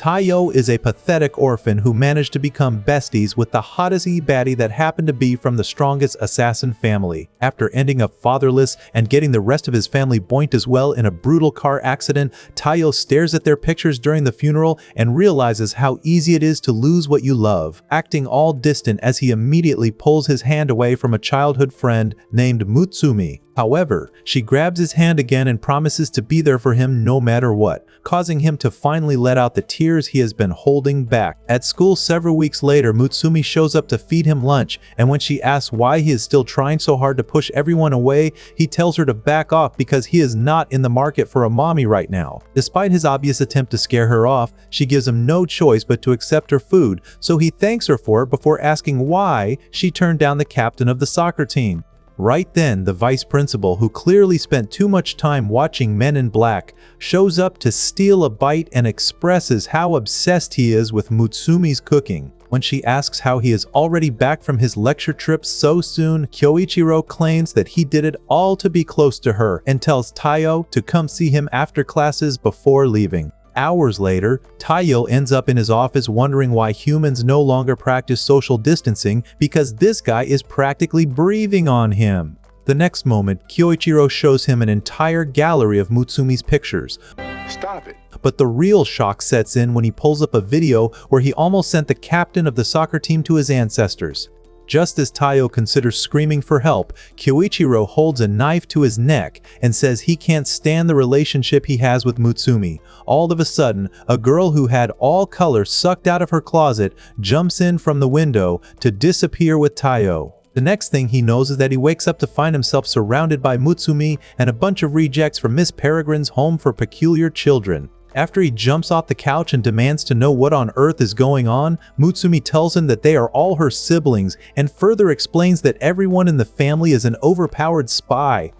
Taiyo is a pathetic orphan who managed to become besties with the hottest e-baddie that happened to be from the strongest assassin family. After ending up fatherless and getting the rest of his family boinked as well in a brutal car accident, Taiyo stares at their pictures during the funeral and realizes how easy it is to lose what you love, acting all distant as he immediately pulls his hand away from a childhood friend named Mutsumi. However, she grabs his hand again and promises to be there for him no matter what, causing him to finally let out the tears he has been holding back. At school several weeks later, Mutsumi shows up to feed him lunch, and when she asks why he is still trying so hard to push everyone away, he tells her to back off because he is not in the market for a mommy right now. Despite his obvious attempt to scare her off, she gives him no choice but to accept her food, so he thanks her for it before asking why she turned down the captain of the soccer team. Right then, the vice principal, who clearly spent too much time watching Men in Black, shows up to steal a bite and expresses how obsessed he is with Mutsumi's cooking. When she asks how he is already back from his lecture trip so soon, Kyoichiro claims that he did it all to be close to her and tells Taiyo to come see him after classes before leaving. Hours later, Taiyo ends up in his office wondering why humans no longer practice social distancing because this guy is practically breathing on him. The next moment, Kyoichiro shows him an entire gallery of Mutsumi's pictures. Stop it. But the real shock sets in when he pulls up a video where he almost sent the captain of the soccer team to his ancestors. Just as Taiyo considers screaming for help, Kyoichiro holds a knife to his neck and says he can't stand the relationship he has with Mutsumi. All of a sudden, a girl who had all color sucked out of her closet jumps in from the window to disappear with Taiyo. The next thing he knows is that he wakes up to find himself surrounded by Mutsumi and a bunch of rejects from Miss Peregrine's home for peculiar children. After he jumps off the couch and demands to know what on earth is going on, Mutsumi tells him that they are all her siblings and further explains that everyone in the family is an overpowered spy.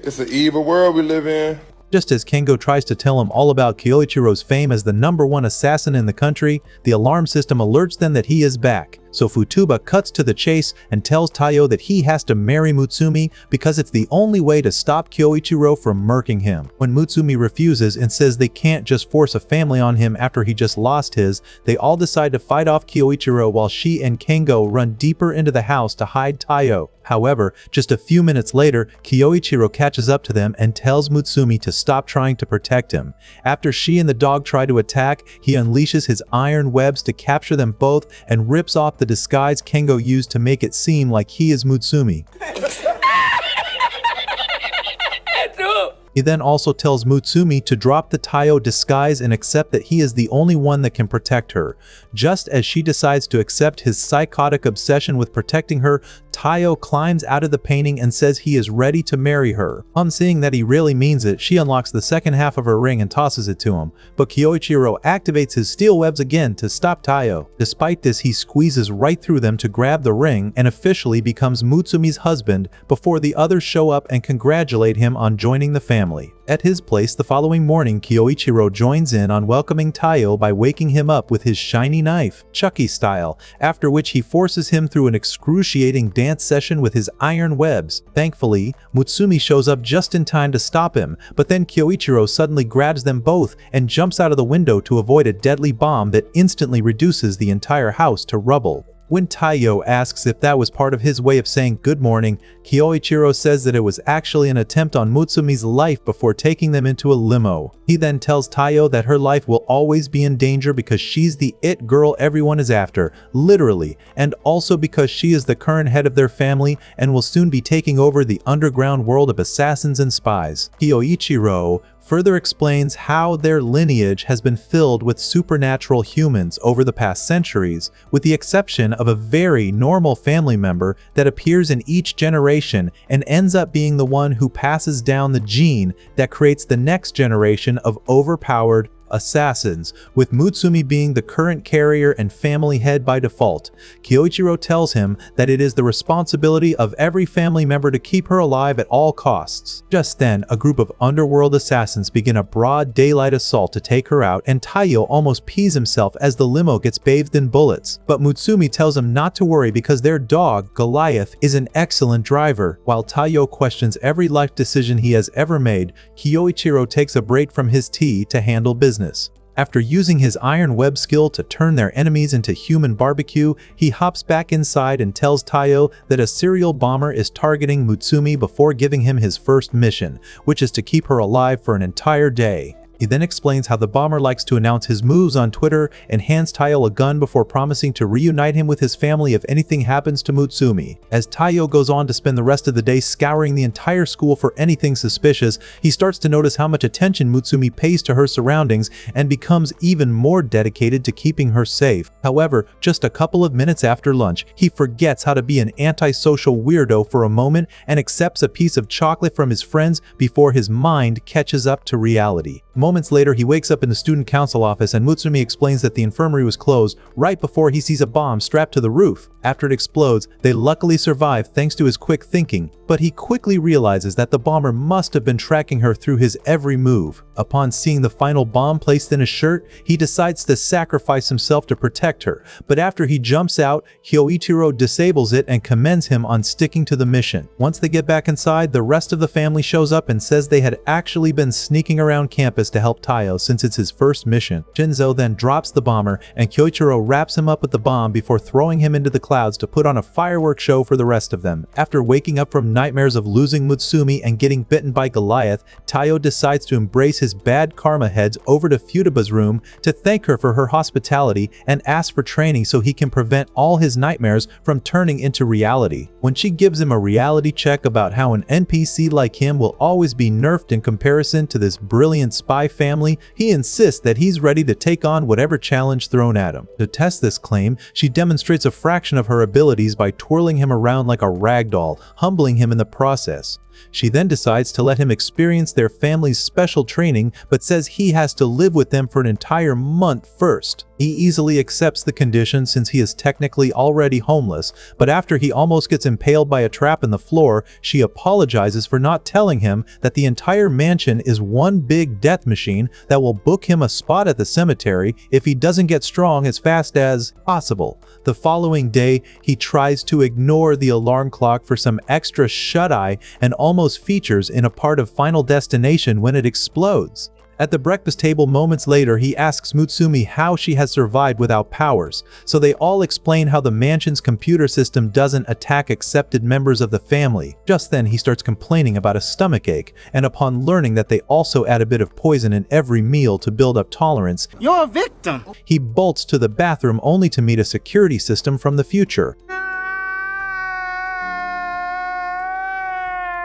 It's an evil world we live in. Just as Kengo tries to tell him all about Kyoichiro's fame as the #1 assassin in the country, the alarm system alerts them that he is back. So Futuba cuts to the chase and tells Taiyo that he has to marry Mutsumi because it's the only way to stop Kyoichiro from murking him. When Mutsumi refuses and says they can't just force a family on him after he just lost his, they all decide to fight off Kyoichiro while she and Kengo run deeper into the house to hide Taiyo. However, just a few minutes later, Kyoichiro catches up to them and tells Mutsumi to stop trying to protect him. After she and the dog try to attack, he unleashes his iron webs to capture them both and rips off the disguise Kengo used to make it seem like he is Mutsumi. He then also tells Mutsumi to drop the Taiyo disguise and accept that he is the only one that can protect her. Just as she decides to accept his psychotic obsession with protecting her, Taiyo climbs out of the painting and says he is ready to marry her. On seeing that he really means it, she unlocks the second half of her ring and tosses it to him, but Kyoichiro activates his steel webs again to stop Taiyo. Despite this, he squeezes right through them to grab the ring and officially becomes Mutsumi's husband before the others show up and congratulate him on joining the family. At his place the following morning, Kyoichiro joins in on welcoming Taiyo by waking him up with his shiny knife, Chucky style, after which he forces him through an excruciating dance session with his iron webs. Thankfully, Mutsumi shows up just in time to stop him, but then Kyoichiro suddenly grabs them both and jumps out of the window to avoid a deadly bomb that instantly reduces the entire house to rubble. When Taiyo asks if that was part of his way of saying good morning, Kyoichiro says that it was actually an attempt on Mutsumi's life before taking them into a limo. He then tells Taiyo that her life will always be in danger because she's the it girl everyone is after, literally, and also because she is the current head of their family and will soon be taking over the underground world of assassins and spies. Kyoichiro further explains how their lineage has been filled with supernatural humans over the past centuries, with the exception of a very normal family member that appears in each generation and ends up being the one who passes down the gene that creates the next generation of overpowered assassins, with Mutsumi being the current carrier and family head by default. Kyoichiro tells him that it is the responsibility of every family member to keep her alive at all costs. Just then, a group of underworld assassins begin a broad daylight assault to take her out, and Taiyo almost pees himself as the limo gets bathed in bullets. But Mutsumi tells him not to worry because their dog, Goliath, is an excellent driver. While Taiyo questions every life decision he has ever made, Kyoichiro takes a break from his tea to handle business. After using his iron web skill to turn their enemies into human barbecue, he hops back inside and tells Taiyo that a serial bomber is targeting Mutsumi before giving him his first mission, which is to keep her alive for an entire day. He then explains how the bomber likes to announce his moves on Twitter and hands Taiyo a gun before promising to reunite him with his family if anything happens to Mutsumi. As Taiyo goes on to spend the rest of the day scouring the entire school for anything suspicious, he starts to notice how much attention Mutsumi pays to her surroundings and becomes even more dedicated to keeping her safe. However, just a couple of minutes after lunch, he forgets how to be an antisocial weirdo for a moment and accepts a piece of chocolate from his friends before his mind catches up to reality. Moments later, he wakes up in the student council office and Mutsumi explains that the infirmary was closed right before he sees a bomb strapped to the roof. After it explodes, they luckily survive thanks to his quick thinking, but he quickly realizes that the bomber must have been tracking her through his every move. Upon seeing the final bomb placed in his shirt, he decides to sacrifice himself to protect her, but after he jumps out, Hyoichiro disables it and commends him on sticking to the mission. Once they get back inside, the rest of the family shows up and says they had actually been sneaking around campus to help Taiyo since it's his first mission. Shinzo then drops the bomber and Kyoichiro wraps him up with the bomb before throwing him into the clouds to put on a fireworks show for the rest of them. After waking up from nightmares of losing Mutsumi and getting bitten by Goliath, Taiyo decides to embrace his bad karma, heads over to Futaba's room to thank her for her hospitality and ask for training so he can prevent all his nightmares from turning into reality. When she gives him a reality check about how an NPC like him will always be nerfed in comparison to this brilliant spy family, he insists that he's ready to take on whatever challenge thrown at him. To test this claim, she demonstrates a fraction of her abilities by twirling him around like a rag doll, humbling him in the process. She then decides to let him experience their family's special training, but says he has to live with them for an entire month first. He easily accepts the condition since he is technically already homeless, but after he almost gets impaled by a trap in the floor, she apologizes for not telling him that the entire mansion is one big death machine that will book him a spot at the cemetery if he doesn't get strong as fast as possible. The following day, he tries to ignore the alarm clock for some extra shut-eye and almost features in a part of Final Destination when it explodes. At the breakfast table moments later, he asks Mutsumi how she has survived without powers, so they all explain how the mansion's computer system doesn't attack accepted members of the family. Just then, he starts complaining about a stomachache, and upon learning that they also add a bit of poison in every meal to build up tolerance, "You're a victim!" he bolts to the bathroom only to meet a security system from the future.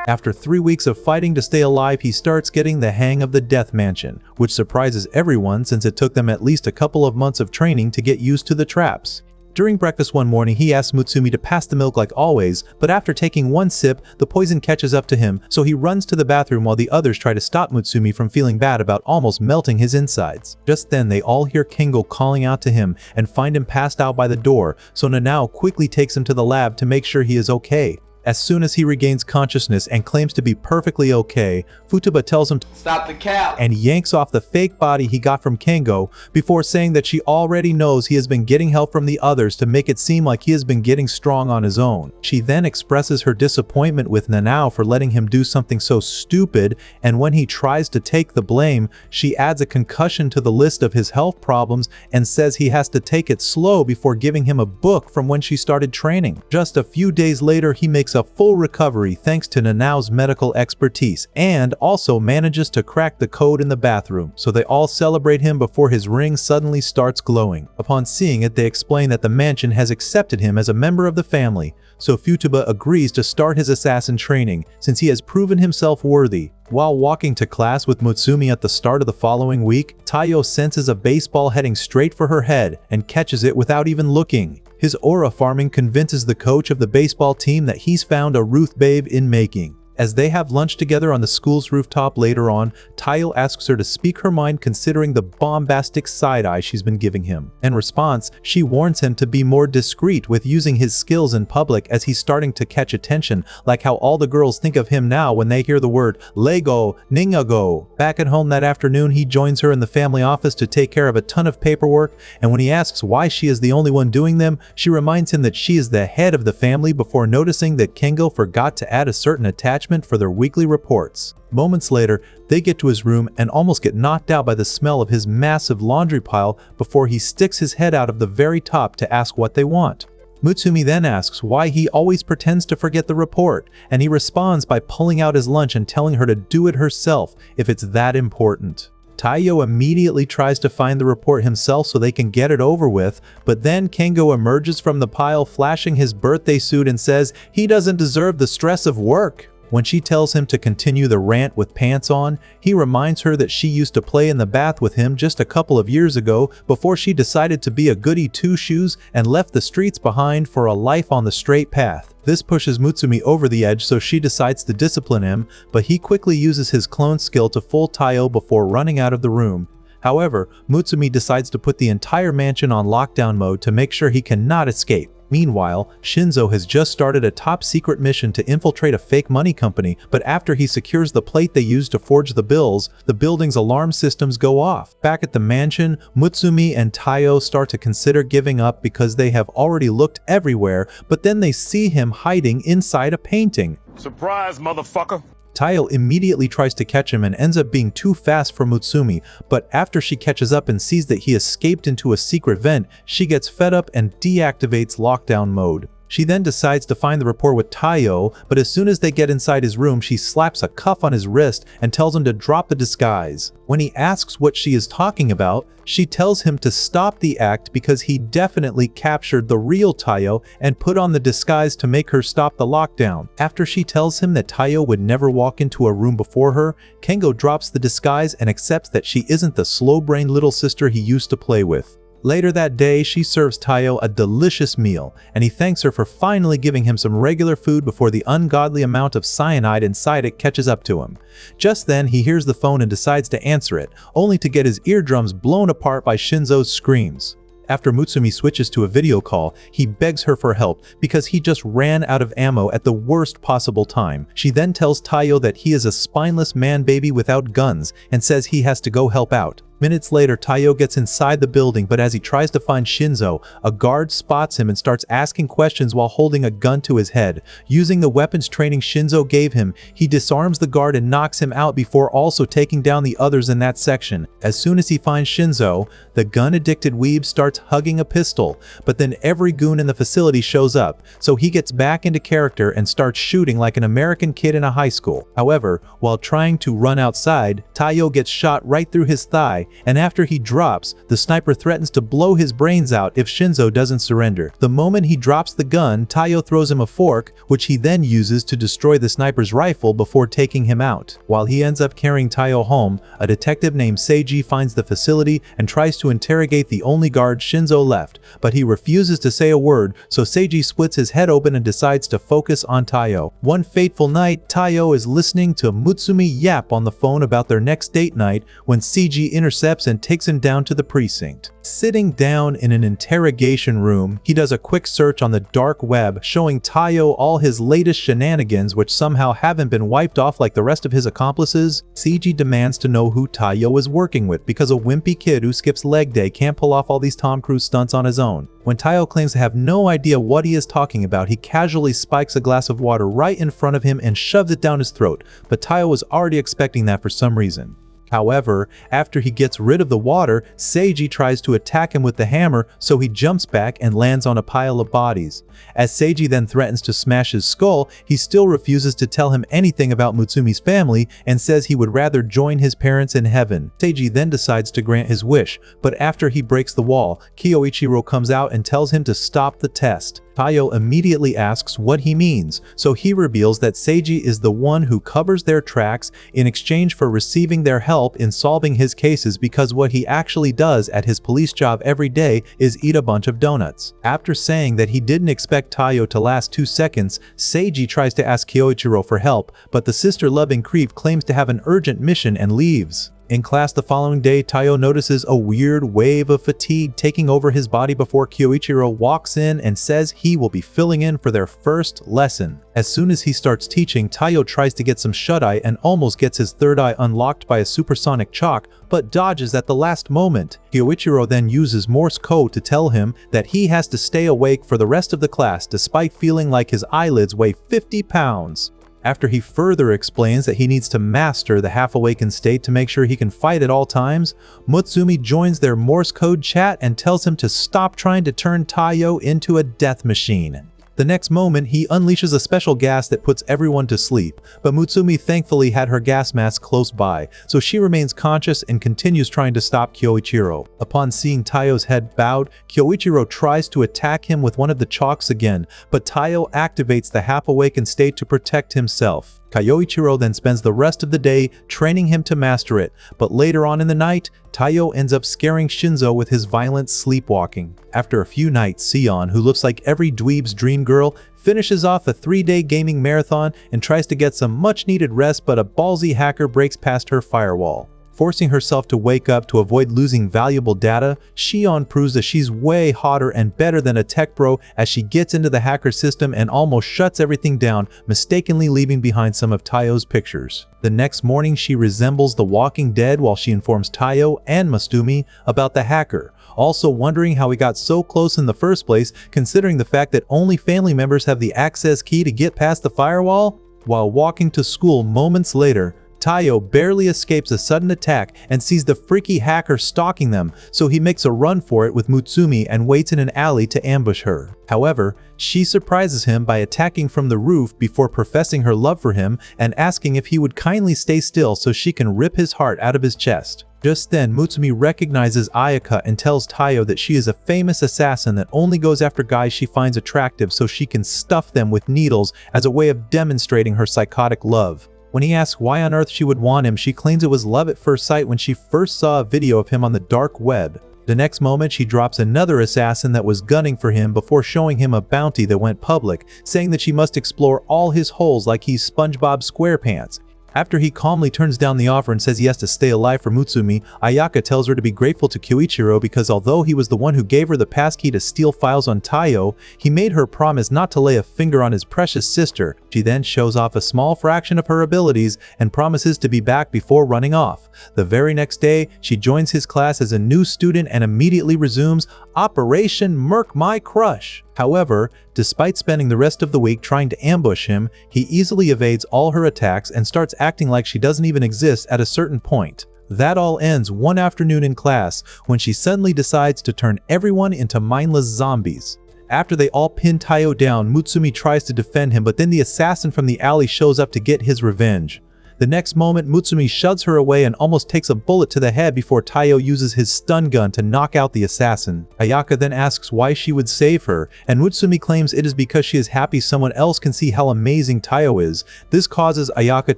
After 3 weeks of fighting to stay alive, he starts getting the hang of the Death Mansion, which surprises everyone since it took them at least a couple of months of training to get used to the traps. During breakfast one morning, he asks Mutsumi to pass the milk like always, but after taking one sip, the poison catches up to him, so he runs to the bathroom while the others try to stop Mutsumi from feeling bad about almost melting his insides. Just then, they all hear Kengo calling out to him and find him passed out by the door, so Nanao quickly takes him to the lab to make sure he is okay. As soon as he regains consciousness and claims to be perfectly okay, Futaba tells him to Stop the cap! and yanks off the fake body he got from Kengo before saying that she already knows he has been getting help from the others to make it seem like he has been getting strong on his own. She then expresses her disappointment with Nanao for letting him do something so stupid, and when he tries to take the blame, she adds a concussion to the list of his health problems and says he has to take it slow before giving him a book from when she started training. Just a few days later, he makes a full recovery thanks to Nanao's medical expertise and also manages to crack the code in the bathroom, so they all celebrate him before his ring suddenly starts glowing. Upon seeing it, they explain that the mansion has accepted him as a member of the family, so Futaba agrees to start his assassin training since he has proven himself worthy. While walking to class with Mutsumi at the start of the following week, Taiyo senses a baseball heading straight for her head and catches it without even looking. His aura farming convinces the coach of the baseball team that he's found a Ruth babe in making. As they have lunch together on the school's rooftop later on, Taiyo asks her to speak her mind considering the bombastic side-eye she's been giving him. In response, she warns him to be more discreet with using his skills in public as he's starting to catch attention, like how all the girls think of him now when they hear the word Lego, Ningago. Back at home that afternoon, he joins her in the family office to take care of a ton of paperwork, and when he asks why she is the only one doing them, she reminds him that she is the head of the family before noticing that Kengo forgot to add a certain attachment attachment for their weekly reports. Moments later, they get to his room and almost get knocked out by the smell of his massive laundry pile before he sticks his head out of the very top to ask what they want. Mutsumi then asks why he always pretends to forget the report, and he responds by pulling out his lunch and telling her to do it herself if it's that important. Taiyo immediately tries to find the report himself so they can get it over with, but then Kengo emerges from the pile flashing his birthday suit and says he doesn't deserve the stress of work. When she tells him to continue the rant with pants on, he reminds her that she used to play in the bath with him just a couple of years ago before she decided to be a goody two-shoes and left the streets behind for a life on the straight path. This pushes Mutsumi over the edge, so she decides to discipline him, but he quickly uses his clone skill to fool Taiyo before running out of the room. However, Mutsumi decides to put the entire mansion on lockdown mode to make sure he cannot escape. Meanwhile, Shinzo has just started a top-secret mission to infiltrate a fake money company, but after he secures the plate they use to forge the bills, the building's alarm systems go off. Back at the mansion, Mutsumi and Taiyo start to consider giving up because they have already looked everywhere, but then they see him hiding inside a painting. Surprise, motherfucker. Taiyo immediately tries to catch him and ends up being too fast for Mutsumi, but after she catches up and sees that he escaped into a secret vent, she gets fed up and deactivates lockdown mode. She then decides to find the report with Taiyo, but as soon as they get inside his room, she slaps a cuff on his wrist and tells him to drop the disguise. When he asks what she is talking about, she tells him to stop the act because he definitely captured the real Taiyo and put on the disguise to make her stop the lockdown. After she tells him that Taiyo would never walk into a room before her, Kengo drops the disguise and accepts that she isn't the slow-brained little sister he used to play with. Later that day, she serves Taiyo a delicious meal, and he thanks her for finally giving him some regular food before the ungodly amount of cyanide inside it catches up to him. Just then, he hears the phone and decides to answer it, only to get his eardrums blown apart by Shinzo's screams. After Mutsumi switches to a video call, he begs her for help because he just ran out of ammo at the worst possible time. She then tells Taiyo that he is a spineless man-baby without guns and says he has to go help out. Minutes later, Taiyo gets inside the building, but as he tries to find Shinzo, a guard spots him and starts asking questions while holding a gun to his head. Using the weapons training Shinzo gave him, he disarms the guard and knocks him out before also taking down the others in that section. As soon as he finds Shinzo, the gun-addicted weeb starts hugging a pistol, but then every goon in the facility shows up, so he gets back into character and starts shooting like an American kid in a high school. However, while trying to run outside, Taiyo gets shot right through his thigh, and after he drops, the sniper threatens to blow his brains out if Shinzo doesn't surrender. The moment he drops the gun, Taiyo throws him a fork, which he then uses to destroy the sniper's rifle before taking him out. While he ends up carrying Taiyo home, a detective named Seiji finds the facility and tries to interrogate the only guard Shinzo left, but he refuses to say a word, so Seiji splits his head open and decides to focus on Taiyo. One fateful night, Taiyo is listening to Mutsumi yap on the phone about their next date night when Seiji intercepts and takes him down to the precinct. Sitting down in an interrogation room, he does a quick search on the dark web, showing Taiyo all his latest shenanigans which somehow haven't been wiped off like the rest of his accomplices. Seiji demands to know who Taiyo is working with because a wimpy kid who skips leg day can't pull off all these Tom Cruise stunts on his own. When Taiyo claims to have no idea what he is talking about, he casually spikes a glass of water right in front of him and shoves it down his throat, but Taiyo was already expecting that for some reason. However, after he gets rid of the water, Seiji tries to attack him with the hammer, so he jumps back and lands on a pile of bodies. As Seiji then threatens to smash his skull, he still refuses to tell him anything about Mutsumi's family and says he would rather join his parents in heaven. Seiji then decides to grant his wish, but after he breaks the wall, Kyoichiro comes out and tells him to stop the test. Taiyo immediately asks what he means, so he reveals that Seiji is the one who covers their tracks in exchange for receiving their help in solving his cases, because what he actually does at his police job every day is eat a bunch of donuts. After saying that he didn't expect Taiyo to last 2 seconds, Seiji tries to ask Kyoichiro for help, but the sister-loving creep claims to have an urgent mission and leaves. In class the following day, Taiyo notices a weird wave of fatigue taking over his body before Kyoichiro walks in and says he will be filling in for their first lesson. As soon as he starts teaching, Taiyo tries to get some shut-eye and almost gets his third eye unlocked by a supersonic chalk, but dodges at the last moment. Kyoichiro then uses Morse code to tell him that he has to stay awake for the rest of the class despite feeling like his eyelids weigh 50 pounds. After he further explains that he needs to master the half-awakened state to make sure he can fight at all times, Mutsumi joins their Morse code chat and tells him to stop trying to turn Taiyo into a death machine. The next moment, he unleashes a special gas that puts everyone to sleep, but Mutsumi thankfully had her gas mask close by, so she remains conscious and continues trying to stop Kyoichiro. Upon seeing Taiyo's head bowed, Kyoichiro tries to attack him with one of the chalks again, but Taiyo activates the half-awakened state to protect himself. Kyoichiro then spends the rest of the day training him to master it, but later on in the night, Taiyo ends up scaring Shinzo with his violent sleepwalking. After a few nights, Sion, who looks like every dweeb's dream girl, finishes off a 3-day gaming marathon and tries to get some much-needed rest, but a ballsy hacker breaks past her firewall. Forcing herself to wake up to avoid losing valuable data, Shion proves that she's way hotter and better than a tech bro as she gets into the hacker system and almost shuts everything down, mistakenly leaving behind some of Taiyo's pictures. The next morning, she resembles the Walking Dead while she informs Taiyo and Mutsumi about the hacker, also wondering how he got so close in the first place, considering the fact that only family members have the access key to get past the firewall. While walking to school moments later, Taiyo barely escapes a sudden attack and sees the freaky hacker stalking them, so he makes a run for it with Mutsumi and waits in an alley to ambush her. However, she surprises him by attacking from the roof before professing her love for him and asking if he would kindly stay still so she can rip his heart out of his chest. Just then, Mutsumi recognizes Ayaka and tells Taiyo that she is a famous assassin that only goes after guys she finds attractive so she can stuff them with needles as a way of demonstrating her psychotic love. When he asks why on earth she would want him, she claims it was love at first sight when she first saw a video of him on the dark web. The next moment, she drops another assassin that was gunning for him before showing him a bounty that went public, saying that she must explore all his holes like he's SpongeBob SquarePants. After he calmly turns down the offer and says he has to stay alive for Mutsumi, Ayaka tells her to be grateful to Kyoichiro because although he was the one who gave her the passkey to steal files on Taiyo, he made her promise not to lay a finger on his precious sister. She then shows off a small fraction of her abilities and promises to be back before running off. The very next day, she joins his class as a new student and immediately resumes Operation Murk My Crush. However, despite spending the rest of the week trying to ambush him, he easily evades all her attacks and starts acting like she doesn't even exist at a certain point. That all ends one afternoon in class when she suddenly decides to turn everyone into mindless zombies. After they all pin Taiyo down, Mutsumi tries to defend him, but then the assassin from the alley shows up to get his revenge. The next moment, Mutsumi shoves her away and almost takes a bullet to the head before Taiyo uses his stun gun to knock out the assassin. Ayaka then asks why she would save her, and Mutsumi claims it is because she is happy someone else can see how amazing Taiyo is. This causes Ayaka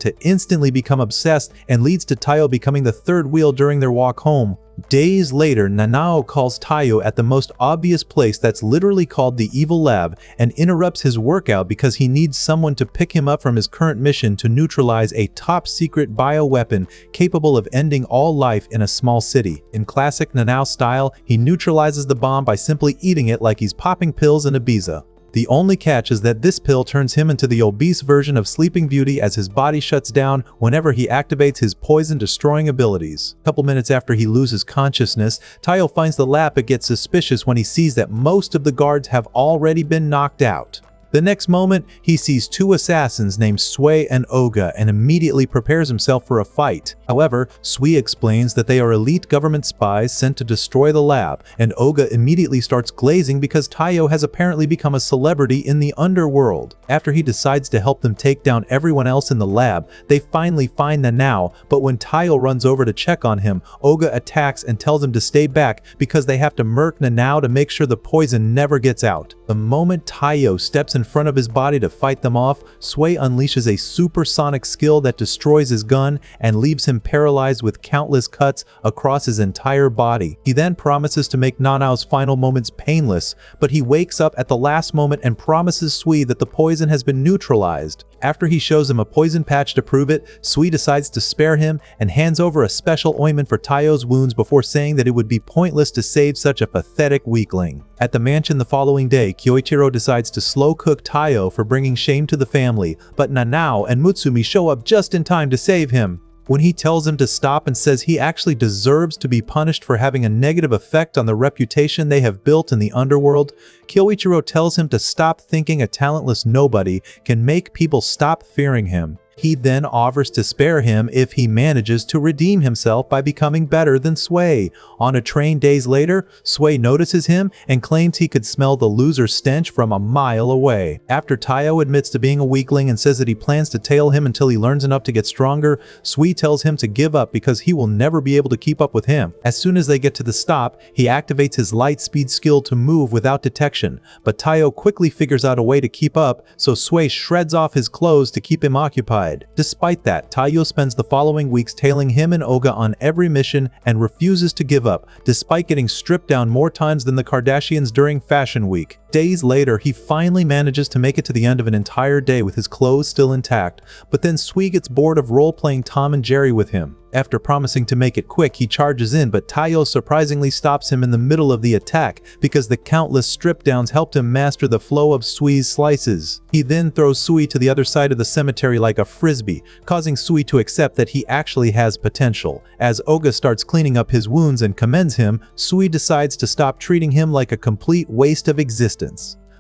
to instantly become obsessed and leads to Taiyo becoming the third wheel during their walk home. Days later, Nanao calls Taiyo at the most obvious place that's literally called the Evil Lab and interrupts his workout because he needs someone to pick him up from his current mission to neutralize a top-secret bioweapon capable of ending all life in a small city. In classic Nanao style, he neutralizes the bomb by simply eating it like he's popping pills in Ibiza. The only catch is that this pill turns him into the obese version of Sleeping Beauty as his body shuts down whenever he activates his poison-destroying abilities. A couple minutes after he loses consciousness, Taiyo finds the lab but gets suspicious when he sees that most of the guards have already been knocked out. The next moment, he sees two assassins named Sui and Oga and immediately prepares himself for a fight. However, Sui explains that they are elite government spies sent to destroy the lab, and Oga immediately starts glazing because Taiyo has apparently become a celebrity in the underworld. After he decides to help them take down everyone else in the lab, they finally find Nanao, but when Taiyo runs over to check on him, Oga attacks and tells him to stay back because they have to murk Nanao to make sure the poison never gets out. The moment Taiyo steps in front of his body to fight them off, Sui unleashes a supersonic skill that destroys his gun and leaves him paralyzed with countless cuts across his entire body. He then promises to make Nanao's final moments painless, but he wakes up at the last moment and promises Sui that the poison has been neutralized. After he shows him a poison patch to prove it, Sui decides to spare him and hands over a special ointment for Taiyo's wounds before saying that it would be pointless to save such a pathetic weakling. At the mansion the following day, Kyoichiro decides to slow cook Taiyo for bringing shame to the family, but Nanao and Mutsumi show up just in time to save him. When he tells him to stop and says he actually deserves to be punished for having a negative effect on the reputation they have built in the underworld, Kyoichiro tells him to stop thinking a talentless nobody can make people stop fearing him. He then offers to spare him if he manages to redeem himself by becoming better than Sui. On a train days later, Sui notices him and claims he could smell the loser's stench from a mile away. After Taiyo admits to being a weakling and says that he plans to tail him until he learns enough to get stronger, Sui tells him to give up because he will never be able to keep up with him. As soon as they get to the stop, he activates his light speed skill to move without detection, but Taiyo quickly figures out a way to keep up, so Sui shreds off his clothes to keep him occupied. Despite that, Taiyo spends the following weeks tailing him and Oga on every mission and refuses to give up, despite getting stripped down more times than the Kardashians during Fashion Week. Days later, he finally manages to make it to the end of an entire day with his clothes still intact, but then Sui gets bored of role-playing Tom and Jerry with him. After promising to make it quick, he charges in, but Taiyo surprisingly stops him in the middle of the attack because the countless strip-downs helped him master the flow of Sui's slices. He then throws Sui to the other side of the cemetery like a frisbee, causing Sui to accept that he actually has potential. As Oga starts cleaning up his wounds and commends him, Sui decides to stop treating him like a complete waste of existence.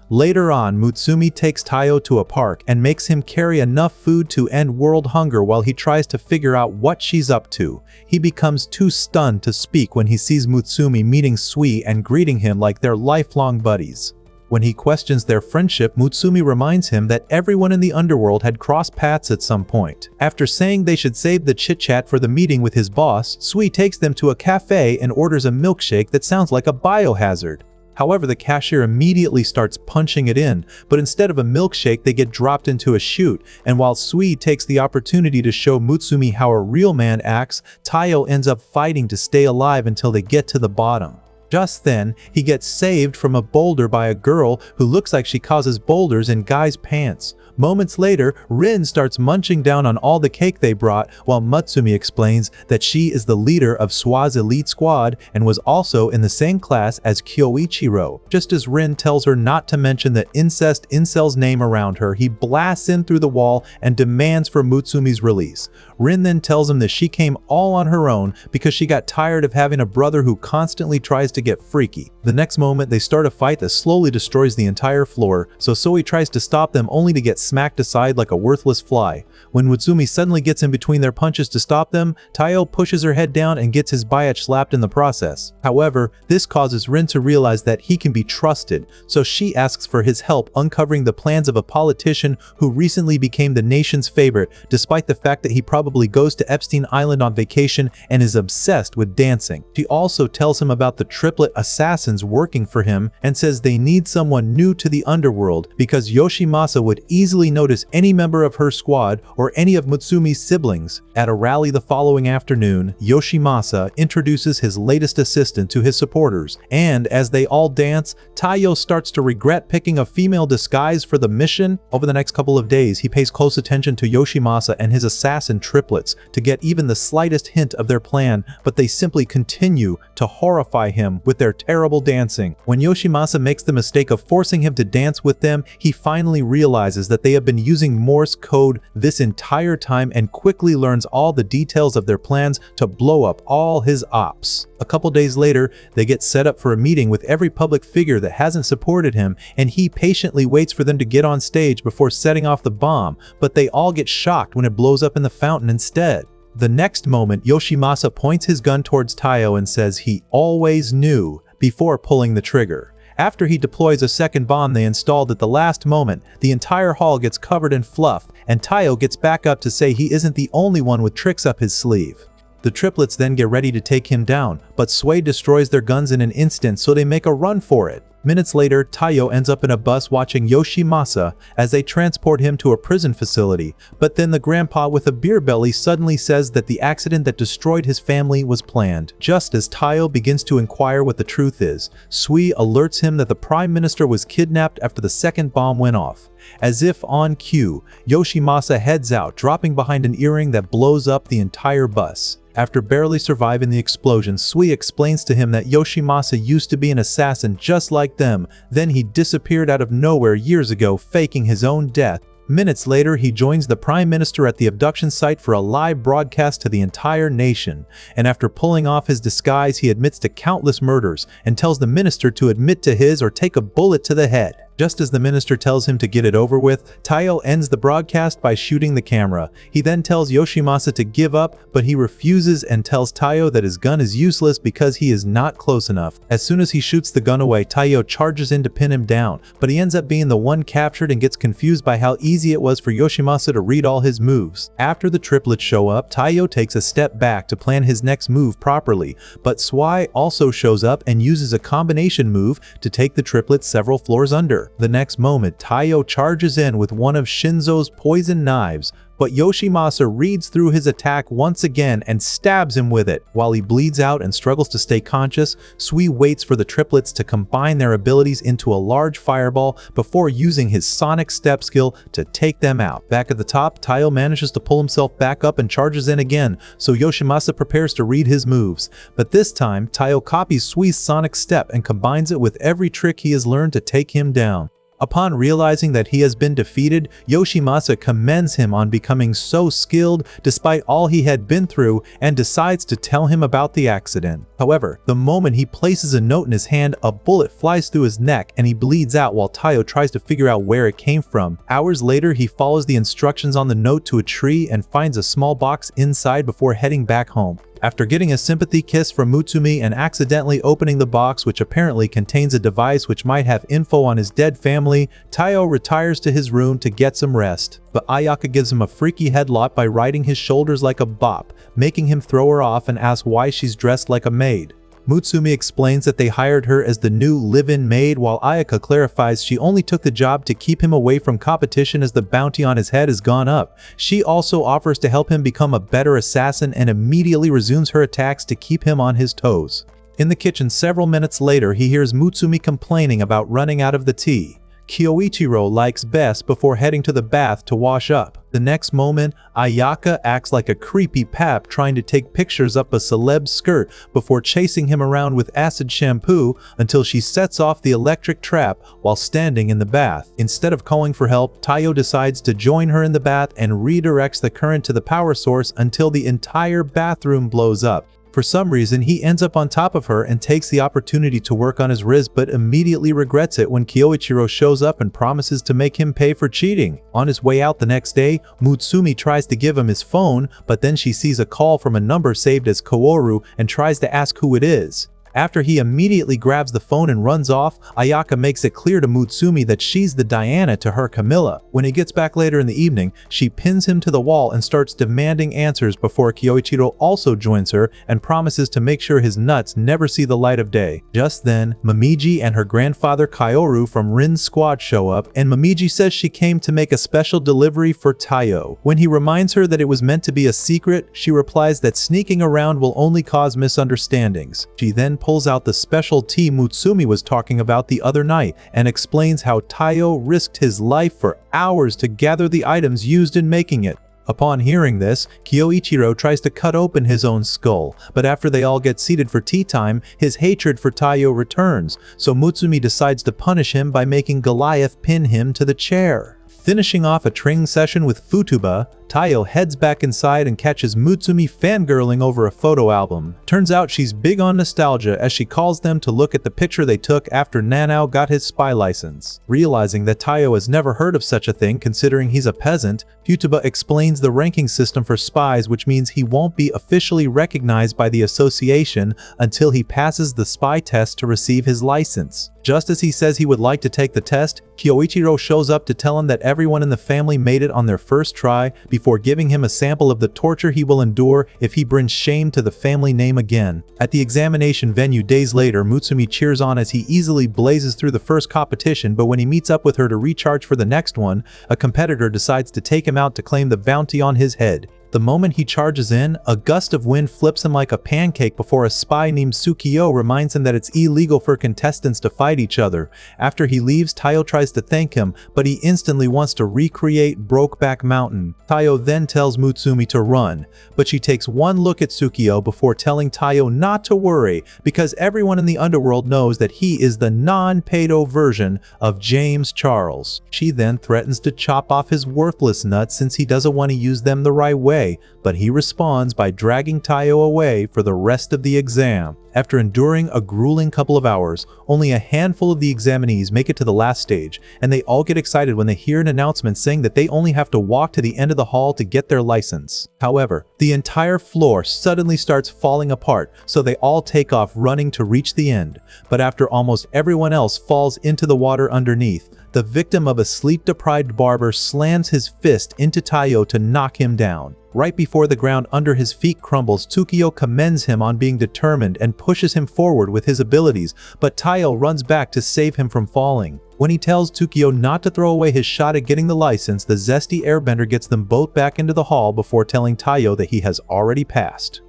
Later on, Mutsumi takes Taiyo to a park and makes him carry enough food to end world hunger while he tries to figure out what she's up to. He becomes too stunned to speak when he sees Mutsumi meeting Sui and greeting him like they're lifelong buddies. When he questions their friendship, Mutsumi reminds him that everyone in the underworld had crossed paths at some point. After saying they should save the chit-chat for the meeting with his boss, Sui takes them to a cafe and orders a milkshake that sounds like a biohazard. However, the cashier immediately starts punching it in, but instead of a milkshake, they get dropped into a chute, and while Sui takes the opportunity to show Mutsumi how a real man acts, Taiyo ends up fighting to stay alive until they get to the bottom. Just then, he gets saved from a boulder by a girl who looks like she causes boulders in guys' pants. Moments later, Rin starts munching down on all the cake they brought, while Mutsumi explains that she is the leader of Sua's elite squad and was also in the same class as Kyoichiro. Just as Rin tells her not to mention the incest incel's name around her, he blasts in through the wall and demands for Mutsumi's release. Rin then tells him that she came all on her own because she got tired of having a brother who constantly tries to get freaky. The next moment, they start a fight that slowly destroys the entire floor, so Sui tries to stop them only to get smacked aside like a worthless fly. When Mutsumi suddenly gets in between their punches to stop them, Taiyo pushes her head down and gets his biatch slapped in the process. However, this causes Rin to realize that he can be trusted, so she asks for his help uncovering the plans of a politician who recently became the nation's favorite, despite the fact that he probably goes to Epstein Island on vacation and is obsessed with dancing. She also tells him about the triplet assassins working for him and says they need someone new to the underworld because Yoshimasa would easily notice any member of her squad or any of Mutsumi's siblings. At a rally the following afternoon, Yoshimasa introduces his latest assistant to his supporters, and as they all dance, Taiyo starts to regret picking a female disguise for the mission. Over the next couple of days, he pays close attention to Yoshimasa and his assassin triplets to get even the slightest hint of their plan, but they simply continue to horrify him with their terrible dancing. When Yoshimasa makes the mistake of forcing him to dance with them, he finally realizes that they have been using Morse code this entire time and quickly learns all the details of their plans to blow up all his ops. A couple days later, they get set up for a meeting with every public figure that hasn't supported him, and he patiently waits for them to get on stage before setting off the bomb, but they all get shocked when it blows up in the fountain instead. The next moment, Yoshimasa points his gun towards Taiyo and says he always knew before pulling the trigger. After he deploys a second bomb they installed at the last moment, the entire hall gets covered in fluff, and Taiyo gets back up to say he isn't the only one with tricks up his sleeve. The triplets then get ready to take him down, but Sui destroys their guns in an instant, so they make a run for it. Minutes later, Taiyo ends up in a bus watching Yoshimasa as they transport him to a prison facility, but then the grandpa with a beer belly suddenly says that the accident that destroyed his family was planned. Just as Taiyo begins to inquire what the truth is, Sui alerts him that the prime minister was kidnapped after the second bomb went off. As if on cue, Yoshimasa heads out, dropping behind an earring that blows up the entire bus. After barely surviving the explosion, Sui explains to him that Yoshimasa used to be an assassin just like them, then he disappeared out of nowhere years ago, faking his own death. Minutes later, he joins the Prime Minister at the abduction site for a live broadcast to the entire nation, and after pulling off his disguise, he admits to countless murders and tells the minister to admit to his or take a bullet to the head. Just as the minister tells him to get it over with, Taiyo ends the broadcast by shooting the camera. He then tells Yoshimasa to give up, but he refuses and tells Taiyo that his gun is useless because he is not close enough. As soon as he shoots the gun away, Taiyo charges in to pin him down, but he ends up being the one captured and gets confused by how easy it was for Yoshimasa to read all his moves. After the triplets show up, Taiyo takes a step back to plan his next move properly, but Swai also shows up and uses a combination move to take the triplets several floors under. The next moment, Taiyo charges in with one of Shinzo's poison knives, but Yoshimasa reads through his attack once again and stabs him with it. While he bleeds out and struggles to stay conscious, Sui waits for the triplets to combine their abilities into a large fireball before using his sonic step skill to take them out. Back at the top, Taiyo manages to pull himself back up and charges in again, so Yoshimasa prepares to read his moves. But this time, Taiyo copies Sui's sonic step and combines it with every trick he has learned to take him down. Upon realizing that he has been defeated, Yoshimasa commends him on becoming so skilled despite all he had been through and decides to tell him about the accident. However, the moment he places a note in his hand, a bullet flies through his neck and he bleeds out while Taiyo tries to figure out where it came from. Hours later, he follows the instructions on the note to a tree and finds a small box inside before heading back home. After getting a sympathy kiss from Mutsumi and accidentally opening the box, which apparently contains a device which might have info on his dead family, Taiyo retires to his room to get some rest. But Ayaka gives him a freaky headlock by riding his shoulders like a bop, making him throw her off and ask why she's dressed like a maid. Mutsumi explains that they hired her as the new live-in maid, while Ayaka clarifies she only took the job to keep him away from competition as the bounty on his head has gone up. She also offers to help him become a better assassin and immediately resumes her attacks to keep him on his toes. In the kitchen several minutes later, he hears Mutsumi complaining about running out of the tea. Kyoichiro likes best before heading to the bath to wash up. The next moment, Ayaka acts like a creepy pap trying to take pictures up a celeb's skirt before chasing him around with acid shampoo until she sets off the electric trap while standing in the bath. Instead of calling for help, Taiyo decides to join her in the bath and redirects the current to the power source until the entire bathroom blows up. For some reason, he ends up on top of her and takes the opportunity to work on his wrist, but immediately regrets it when Kyoichiro shows up and promises to make him pay for cheating. On his way out the next day, Mutsumi tries to give him his phone, but then she sees a call from a number saved as Kooru and tries to ask who it is. After he immediately grabs the phone and runs off, Ayaka makes it clear to Mutsumi that she's the Diana to her Camilla. When he gets back later in the evening, she pins him to the wall and starts demanding answers before Kyoichiro also joins her and promises to make sure his nuts never see the light of day. Just then, Momiji and her grandfather Kaoru from Rin's squad show up, and Momiji says she came to make a special delivery for Taiyo. When he reminds her that it was meant to be a secret, she replies that sneaking around will only cause misunderstandings. She then pulls out the special tea Mutsumi was talking about the other night and explains how Taiyo risked his life for hours to gather the items used in making it. Upon hearing this, Kyoichiro tries to cut open his own skull, but after they all get seated for tea time, his hatred for Taiyo returns, so Mutsumi decides to punish him by making Goliath pin him to the chair. Finishing off a training session with Futuba, Taiyo heads back inside and catches Mutsumi fangirling over a photo album. Turns out she's big on nostalgia as she calls them to look at the picture they took after Nanao got his spy license. Realizing that Taiyo has never heard of such a thing considering he's a peasant, Futuba explains the ranking system for spies, which means he won't be officially recognized by the association until he passes the spy test to receive his license. Just as he says he would like to take the test, Kyoichiro shows up to tell him that everyone in the family made it on their first try, before giving him a sample of the torture he will endure if he brings shame to the family name again. At the examination venue days later, Mutsumi cheers on as he easily blazes through the first competition, but when he meets up with her to recharge for the next one, a competitor decides to take him out to claim the bounty on his head. The moment he charges in, a gust of wind flips him like a pancake before a spy named Tsukio reminds him that it's illegal for contestants to fight each other. After he leaves, Taiyo tries to thank him, but he instantly wants to recreate Brokeback Mountain. Taiyo then tells Mutsumi to run, but she takes one look at Tsukio before telling Taiyo not to worry because everyone in the underworld knows that he is the non-pedo version of James Charles. She then threatens to chop off his worthless nuts since he doesn't want to use them the right way, but he responds by dragging Taiyo away for the rest of the exam. After enduring a grueling couple of hours, only a handful of the examinees make it to the last stage, and they all get excited when they hear an announcement saying that they only have to walk to the end of the hall to get their license. However, the entire floor suddenly starts falling apart, so they all take off running to reach the end. But after almost everyone else falls into the water underneath, the victim of a sleep-deprived barber slams his fist into Taiyo to knock him down. Right before the ground under his feet crumbles, Tsukio commends him on being determined and pushes him forward with his abilities, but Taiyo runs back to save him from falling. When he tells Tsukio not to throw away his shot at getting the license, the zesty airbender gets them both back into the hall before telling Taiyo that he has already passed.